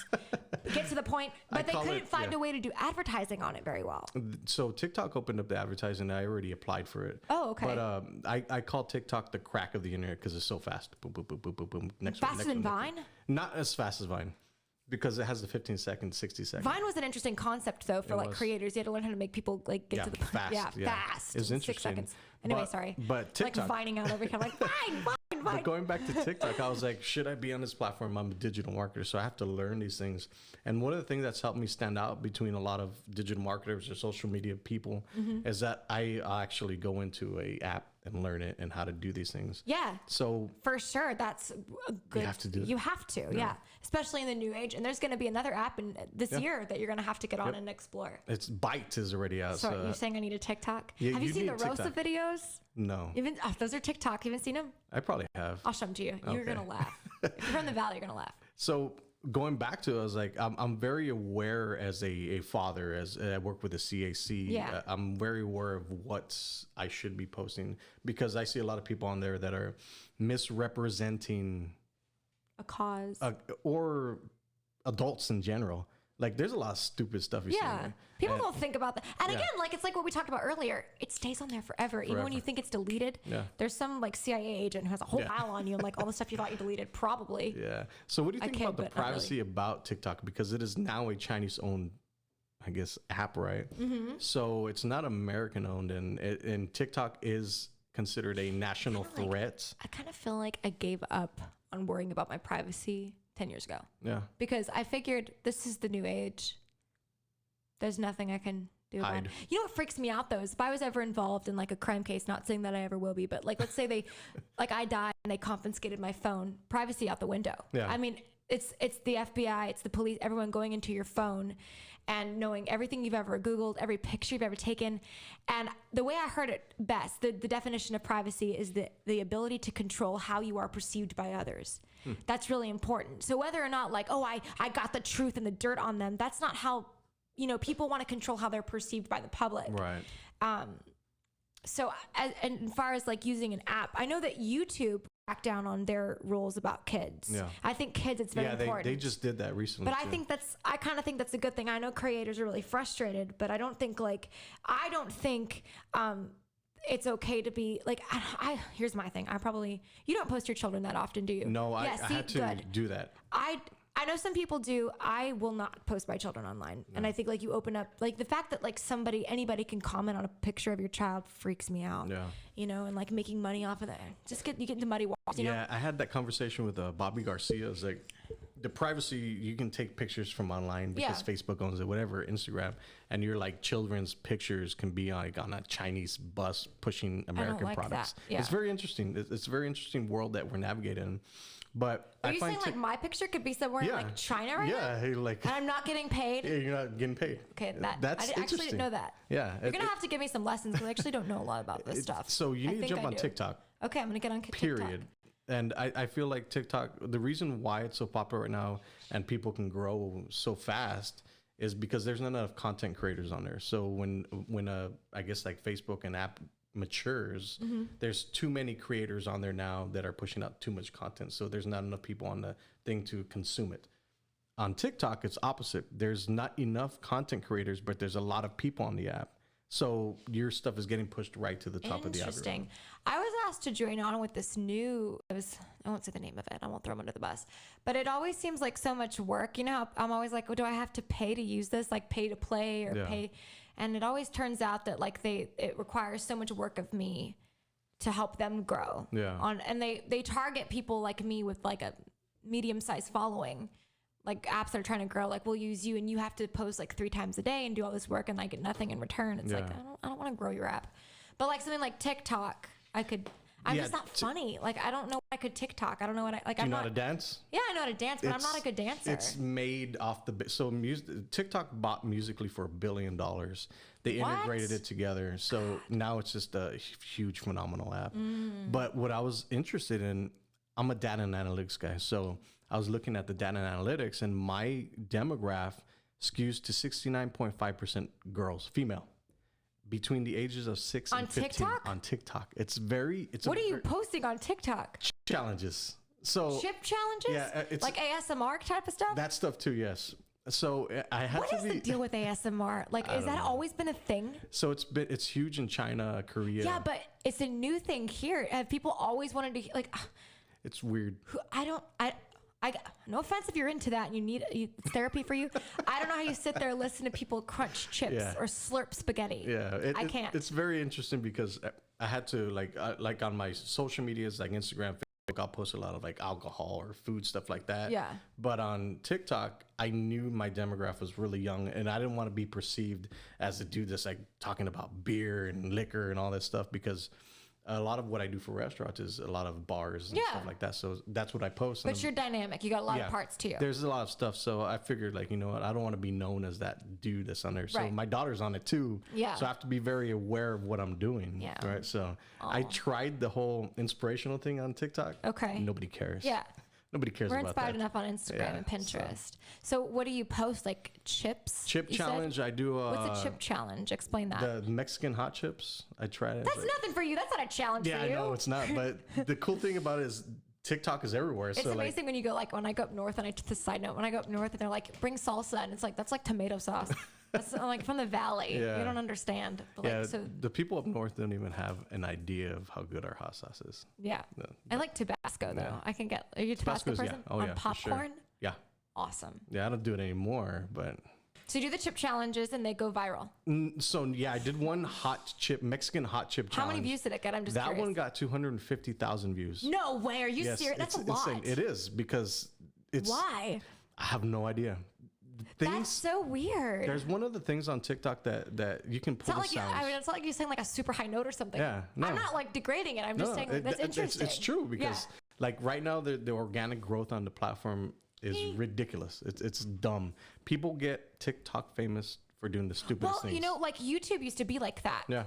Get to the point, but they couldn't find a way to do advertising on it very well. So TikTok opened up the advertising. I already applied for it. Oh, okay. But I call TikTok the crack of the internet because it's so fast. Boom, boom, boom, boom, boom, boom. Faster than Vine? Not as fast as Vine. Because it has the 15 seconds, 60 seconds. Vine was an interesting concept, though, for creators. You had to learn how to make people like get to the fast. Fast. It was interesting. 6 seconds. Anyway, sorry. But TikTok, like vining out over here, like Vine. But going back to TikTok, I was like, should I be on this platform? I'm a digital marketer, so I have to learn these things. And one of the things that's helped me stand out between a lot of digital marketers or social media people is that I actually go into a app and learn it and how to do these things. Yeah. So for sure, that's a good. You have to do it. You have to, yeah. Especially in the new age. And there's going to be another app in this year that you're going to have to get on and explore. It's Byte is already out. So you're saying I need a TikTok? Yeah, have you seen the TikTok. Rosa videos? No. Even those are TikTok. You haven't seen them? I probably have. I'll show them to you. You're going to laugh. If you're from the Valley, you're going to laugh. So going back to it, I was like, I'm very aware as a father, as I work with the CAC. Yeah. I'm very aware of what I should be posting because I see a lot of people on there that are misrepresenting a cause or adults in general. Like there's a lot of stupid stuff you see there. People don't think about that. And again, like it's like what we talked about earlier. It stays on there forever. Even when you think it's deleted, there's some like CIA agent who has a whole file on you and like all the stuff you thought you deleted probably. Yeah. So what do you think about the privacy about TikTok? Because it is now a Chinese owned, I guess, app, right? So it's not American owned and TikTok is considered a national threat. I kind of feel like I gave up on worrying about my privacy 10 years ago. Yeah. Because I figured this is the new age. There's nothing I can do about it. You know what freaks me out though is if I was ever involved in like a crime case, not saying that I ever will be, but like let's say they like I died and they confiscated my phone, privacy out the window. Yeah. I mean, it's the FBI, it's the police, everyone going into your phone and knowing everything you've ever Googled, every picture you've ever taken. And the way I heard it best, the definition of privacy is the ability to control how you are perceived by others. That's really important. So whether or not like, oh, I got the truth and the dirt on them, that's not how, you know, people want to control how they're perceived by the public. Right. So as far as like using an app, I know that YouTube cracked down on their rules about kids. Yeah. I think kids, it's very important. They just did that recently. But I kind of think that's a good thing. I know creators are really frustrated, but I don't think it's okay to be like, here's my thing. You don't post your children that often, do you? No, I had to do that. I know some people do. I will not post my children online. No. And I think like you open up, like the fact that like anybody can comment on a picture of your child freaks me out. Yeah. You know, and like making money off of that. You get into muddy waters, you know? I had that conversation with Bobby Garcia. It's like the privacy, you can take pictures from online because Facebook owns it, whatever, Instagram. And your like children's pictures can be like on a Chinese bus pushing American products. Yeah. It's very interesting. It's a very interesting world that we're navigating. But are you saying like my picture could be somewhere in like China right now? Yeah, hey, like and I'm not getting paid. Yeah, you're not getting paid. Okay, that's I actually didn't know that. Yeah, you're gonna have to give me some lessons because I actually don't know a lot about this stuff. So you need to jump on TikTok. Okay, I'm gonna get on TikTok. Period. And I feel like TikTok, the reason why it's so popular right now and people can grow so fast is because there's not enough content creators on there. So when I guess like Facebook and app matures, there's too many creators on there now that are pushing out too much content, so there's not enough people on the thing to consume it. On TikTok it's opposite. There's not enough content creators, but there's a lot of people on the app, so your stuff is getting pushed right to the top of the algorithm. Interesting. I was asked to join on with this new, I won't say the name of it, I won't throw them under the bus, but it always seems like so much work. You know, I'm always like, do I have to pay to use this, like pay to play or pay? And it always turns out that like it requires so much work of me to help them grow. Yeah. And they target people like me with like a medium-sized following, like apps that are trying to grow. Like we'll use you and you have to post like 3 times a day and do all this work and I get nothing in return. It's like I don't want to grow your app. But like something like TikTok, I'm just not funny. Like, I don't know what I could TikTok. I don't know what I like. Do you I'm know how not to dance? Yeah, I know how to dance, but I'm not a good dancer. It's made off so TikTok bought Musically for $1 billion. They integrated it together, so now it's just a huge, phenomenal app. But what I was interested in, I'm a data and analytics guy, so I was looking at the data and analytics, and my demographic skews to 69.5% girls, female, between the ages of 6 and 15. TikTok? On TikTok. What are you posting on TikTok? Challenges. So Chip challenges? Yeah, it's like ASMR type of stuff? that stuff too, yes. So I had What to is be. the deal with ASMR? Like, is that always been a thing? So it's huge in China, Korea. Yeah, but it's a new thing here. Have people always wanted to, like, It's weird. no offense if you're into that and you need therapy for you. I don't know how you sit there and listen to people crunch chips or slurp spaghetti. Yeah, I can't. It's very interesting because I had to like on my social medias like Instagram, Facebook, I'll post a lot of like alcohol or food stuff like that. Yeah. But on TikTok, I knew my demographic was really young, and I didn't want to be perceived as a dude that's like talking about beer and liquor and all that stuff, because a lot of what I do for restaurants is a lot of bars and stuff like that. So that's what I post. But you're dynamic. You got a lot of parts to you. There's a lot of stuff. So I figured, like, you know what? I don't want to be known as that dude that's on there. So Right. my daughter's on it too. Yeah. So I have to be very aware of what I'm doing. Yeah. Right. So I tried the whole inspirational thing on TikTok. Okay. Nobody cares. Yeah. Nobody cares We're about inspired that. enough on Instagram Yeah, and Pinterest. So what do you post? Like chips? Chip you said? challenge. I do. What's a chip challenge? Explain that. The Mexican hot chips. I tried it. That's nothing for you. That's not a challenge Yeah, for I you. know it's not. But the cool thing about it is TikTok is everywhere. It's so amazing when you go, like, when I go up north, and this side note, when I go up north and they're like, bring salsa, and it's like, that's like tomato sauce. That's like from the valley. Yeah. You don't understand. But Yeah, like, so the people up north don't even have an idea of how good our hot sauce is. yeah. No. I like Tabasco though. Yeah. I can get. Are you a Tabasco Tabasco's, person? yeah. Oh, On yeah, for sure. popcorn? Yeah. Awesome. Yeah, I don't do it anymore, but So you do the chip challenges and they go viral. so yeah, I did one Mexican hot chip How challenge. many views did it get? I'm just That curious. one got 250,000 views. No way. Are you Yes, serious? That's a it's lot. insane. It is, because it's. Why? I have no idea. That's so weird. There's one of the things on TikTok that you can It's pull not the like sounds. I mean, it's not like you're saying like a super high note or something. Yeah, no. I'm not like degrading it. I'm just saying that's interesting. It's true, because like right now the organic growth on the platform is ridiculous. It's dumb. People get TikTok famous for doing the stupidest things. You know, like YouTube used to be like that. Yeah.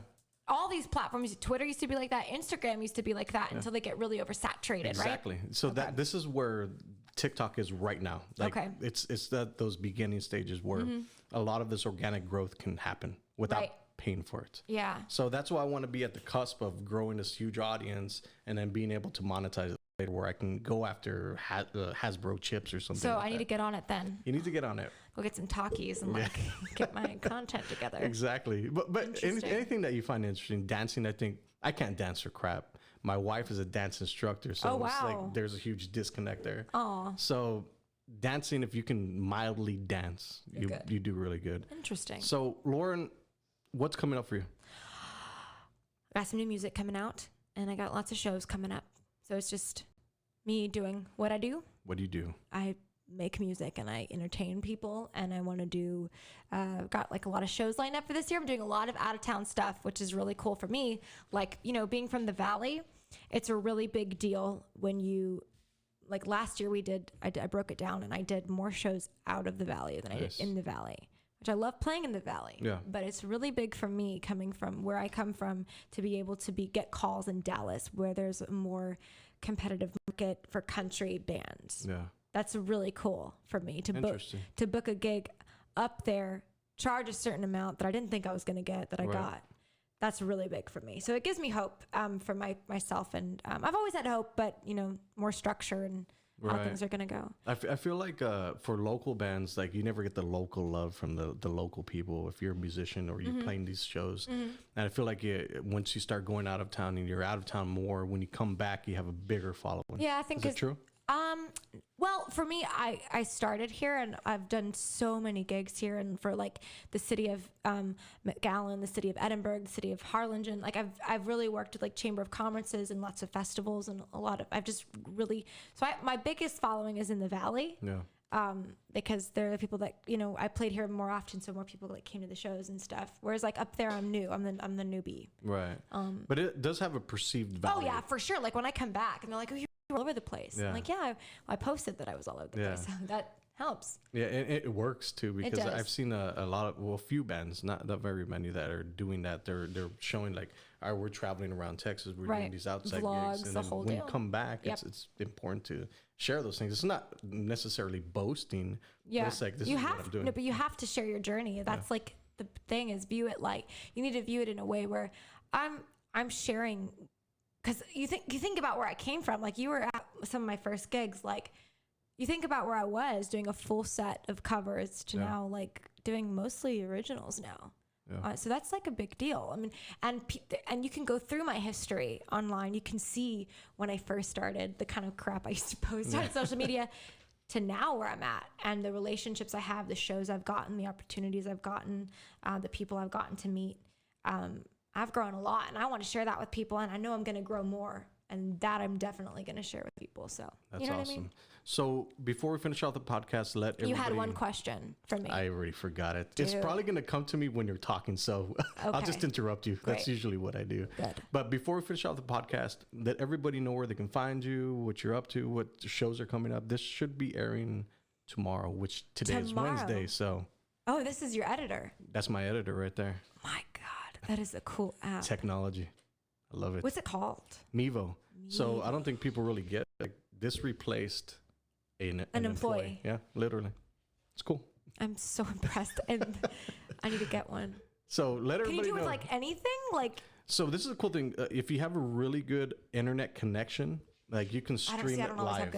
All these platforms, Twitter used to be like that, Instagram used to be like that until they get really oversaturated, right? Exactly. So this is where TikTok is right now. Like it's those beginning stages where a lot of this organic growth can happen without paying for it. Yeah. So that's why I want to be at the cusp of growing this huge audience and then being able to monetize it later, where I can go after Hasbro chips or something. So like I need that. to get on it then. You need to get on it. Go get some Takis and like get my content together. Exactly. But anything that you find interesting, dancing, I think I can't dance for crap. My wife is a dance instructor, so it's like there's a huge disconnect there. Oh. So dancing, if you can mildly dance, you do really good. Interesting. So Lauren, what's coming up for you? I got some new music coming out, and I got lots of shows coming up. So it's just me doing what I do. What do you do? I make music and I entertain people, and I want to do got like a lot of shows lined up for this year. I'm doing a lot of out of town stuff, which is really cool for me. Like, you know, being from the Valley, it's a really big deal when you, like last year I broke it down and I did more shows out of the Valley than I did in the Valley, which I love playing in the Valley. Yeah. But it's really big for me coming from where I come from to be able to get calls in Dallas, where there's a more competitive market for country bands. Yeah. That's really cool for me to book a gig up there, charge a certain amount that I didn't think I was going to get that I got. That's really big for me. So it gives me hope for myself. And I've always had hope, but, you know, more structure and how things are going to go. I feel like for local bands, like you never get the local love from the local people if you're a musician or you're playing these shows. And I feel like once you start going out of town and you're out of town more, when you come back, you have a bigger following. Yeah, I think is that true? Well, for me, I started here and I've done so many gigs here, and for like the city of McAllen, the city of Edinburgh, the city of Harlingen. Like I've really worked with like Chamber of Commerces and lots of festivals and I've just really, my biggest following is in the Valley. Yeah. because they're the people that, you know, I played here more often, so more people like came to the shows and stuff. Whereas like up there, I'm new. I'm the newbie. Right. But it does have a perceived value. Oh yeah, for sure. Like when I come back and they're like, "Oh, you're all over the place." I'm like, "Yeah, I posted that I was all over the place." So that helps. Yeah, and it works too, because does. I've seen a few bands, not very many, that are doing that. They're showing like, all right, we're traveling around Texas, we're doing these outside Vlogs, gigs, and the then whole when deal. you come back, it's important to share those things. It's not necessarily boasting. Yeah, but it's like, this is what I'm doing. No, but you have to share your journey. That's like the thing is, view it like you need to view it in a way where I'm sharing, because you think about where I came from. Like you were at some of my first gigs, like. You think about where I was doing a full set of covers to now like doing mostly originals now. Yeah. So that's like a big deal. I mean, and you can go through my history online. You can see when I first started, the kind of crap I used to post on social media to now where I'm at, and the relationships I have, the shows I've gotten, the opportunities I've gotten, the people I've gotten to meet. I've grown a lot, and I want to share that with people, and I know I'm going to grow more. And that I'm definitely going to share with people. So that's you know awesome. What I mean? So before we finish off the podcast, let everybody... You had one question for me. I already forgot it. Dude. It's probably going to come to me when you're talking, so I'll just interrupt you. Great. That's usually what I do. Good. But before we finish off the podcast, let everybody know where they can find you, what you're up to, what shows are coming up. This should be airing tomorrow, which today is Wednesday. So. Oh, this is your editor. That's my editor right there. My God, that is a cool app. Technology. I love it. What's it called? Mevo. So I don't think people really get, like, this replaced an employee. Yeah, literally. It's cool. I'm so impressed, and I need to get one. So let everybody know. Can you do with like anything? Like. So this is a cool thing. If you have a really good internet connection, like you can stream it live.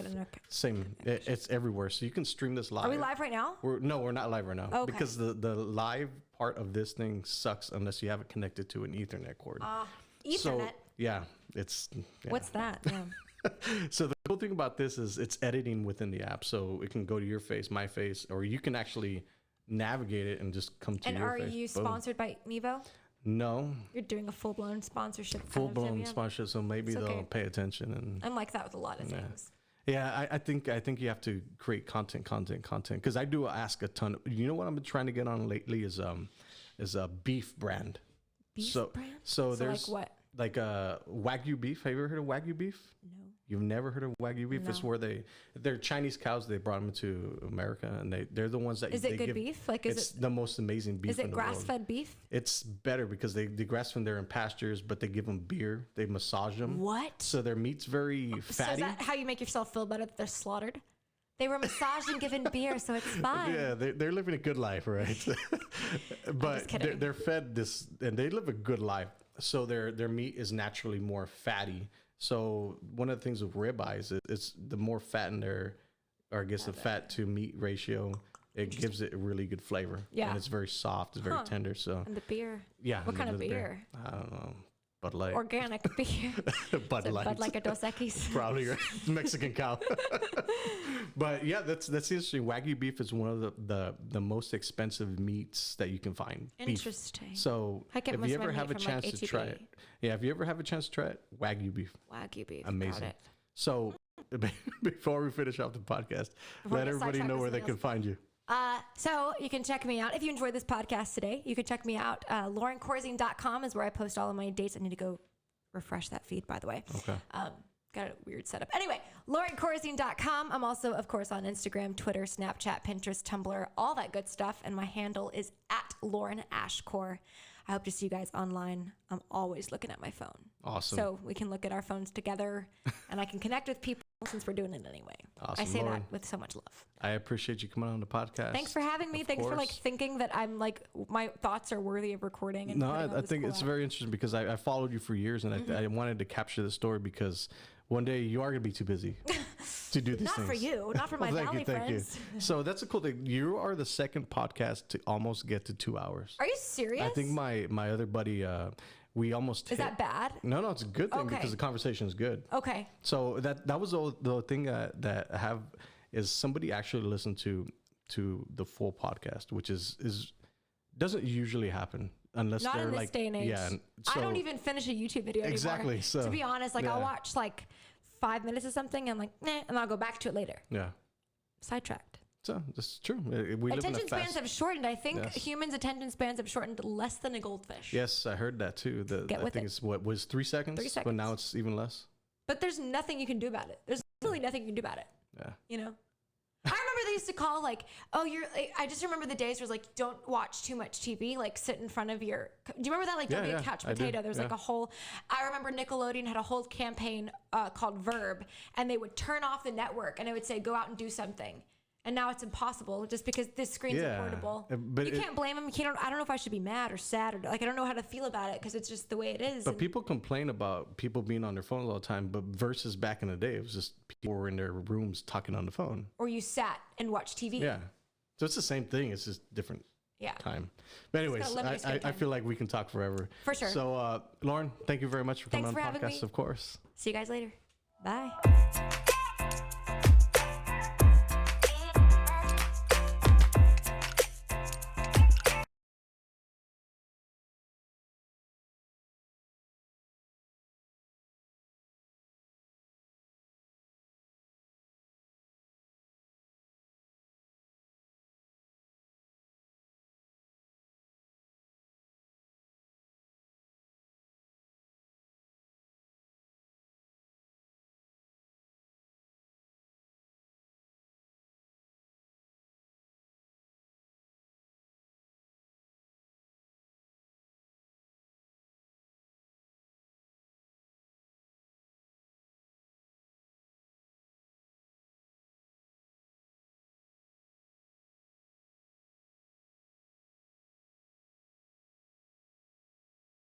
Same. It's everywhere. So you can stream this live. Are we live right now? We're not live right now. Okay. Because the live part of this thing sucks unless you have it connected to an Ethernet cord. Ethernet. So, yeah, it's. Yeah. What's that? Yeah. So the cool thing about this is it's editing within the app, so it can go to your face, my face, or you can actually navigate it and just come to your face. And are you sponsored by Mevo? No. You're doing a full-blown sponsorship. Full-blown sponsorship, so maybe they'll pay attention. And I'm like that with a lot of things. Yeah, I think you have to create content, because I do ask a ton. You know what I've been trying to get on lately is a beef brand. Beef brand? So there's like what? Like Wagyu beef. Have you ever heard of Wagyu beef? No. You've never heard of Wagyu beef? No. It's where they're Chinese cows. They brought them to America, and they're the ones that is it good beef? Like it's the most amazing beef. Is it in the world. grass-fed beef? It's better because they grass fed. They're in pastures, but they give them beer. They massage them. What? So their meat's very fatty. So is that how you make yourself feel better that they're slaughtered? They were massaged and given beer, so it's fine. Yeah, they're living a good life, right? But they're fed this, and they live a good life. So their meat is naturally more fatty. So one of the things with ribeyes is it's the more fat in there, or I guess the fat to meat ratio, it gives it a really good flavor. Yeah. And it's very soft, it's very tender. So. And the beer. Yeah. What kind of beer? I don't know. Bud Light. Organic beer. Bud Light. Bud Light a Dos Equis. Probably right. Mexican cow. But yeah, that's interesting. Wagyu beef is one of the most expensive meats that you can find. Interesting. Beef. So if you ever have a chance to try it, if you ever have a chance to try it, Wagyu beef. Wagyu beef. Amazing. Got it. So before we finish off the podcast, let everybody know where they can find you. So you can check me out. If you enjoyed this podcast today, you can check me out. LaurenCorzine.com is where I post all of my dates. I need to go refresh that feed, by the way. Okay. Got a weird setup. Anyway, LaurenCorzine.com. I'm also, of course, on Instagram, Twitter, Snapchat, Pinterest, Tumblr, all that good stuff. And my handle is @LaurenAshcore. I hope to see you guys online. I'm always looking at my phone. Awesome. So we can look at our phones together and I can connect with people since we're doing it anyway. Awesome. I say Lauren, that with so much love. I appreciate you coming on the podcast. Thanks for having me. Thanks for like thinking that I'm like, my thoughts are worthy of recording. And no, I think it's very interesting because I followed you for years and I wanted to capture the story because one day you are going to be too busy to do these things. Not for you, not for my family friends. Thank you. So that's a cool thing. You are the second podcast to almost get to 2 hours. Are you serious? I think my other buddy, we almost Is that bad? No, it's a good thing because the conversation is good. Okay. So that was the thing that I have is somebody actually listened to the full podcast, which is doesn't usually happen. Unless not they're in this like, day and age. Yeah, so, I don't even finish a YouTube video anymore. Exactly. So to be honest, like I'll watch like 5 minutes of something and I'm like, nah, and I'll go back to it later. Yeah. Sidetracked. So that's true. We live in a Attention spans fast. have shortened. I think Yes. humans' attention spans have shortened to less than a goldfish. Yes, I heard that too. Get I with think it. it's what was 3 seconds, 3 but now seconds. it's even less. But there's nothing you can do about it. There's literally nothing you can do about it. Yeah. You know? I remember they used to call like, oh, I just remember the days where it was like, don't watch too much TV, like sit in front of your, do you remember that? Like, don't be a couch I do. potato. There was like a whole, I remember Nickelodeon had a whole campaign called Verb, and they would turn off the network and it would say, go out and do something. And now it's impossible just because this screen's Yeah, portable. but you can't blame them. I don't know if I should be mad or sad or like, I don't know how to feel about it because it's just the way it is. But people complain about people being on their phones all the time. But versus back in the day, it was just people were in their rooms talking on the phone. Or you sat and watched TV. Yeah. So it's the same thing. It's just different time. But anyways, gotta limit your screen I time. feel like we can talk forever. For sure. So, Lauren, thank you very much for coming Thanks on for the having podcast, me. of course. See you guys later. Bye.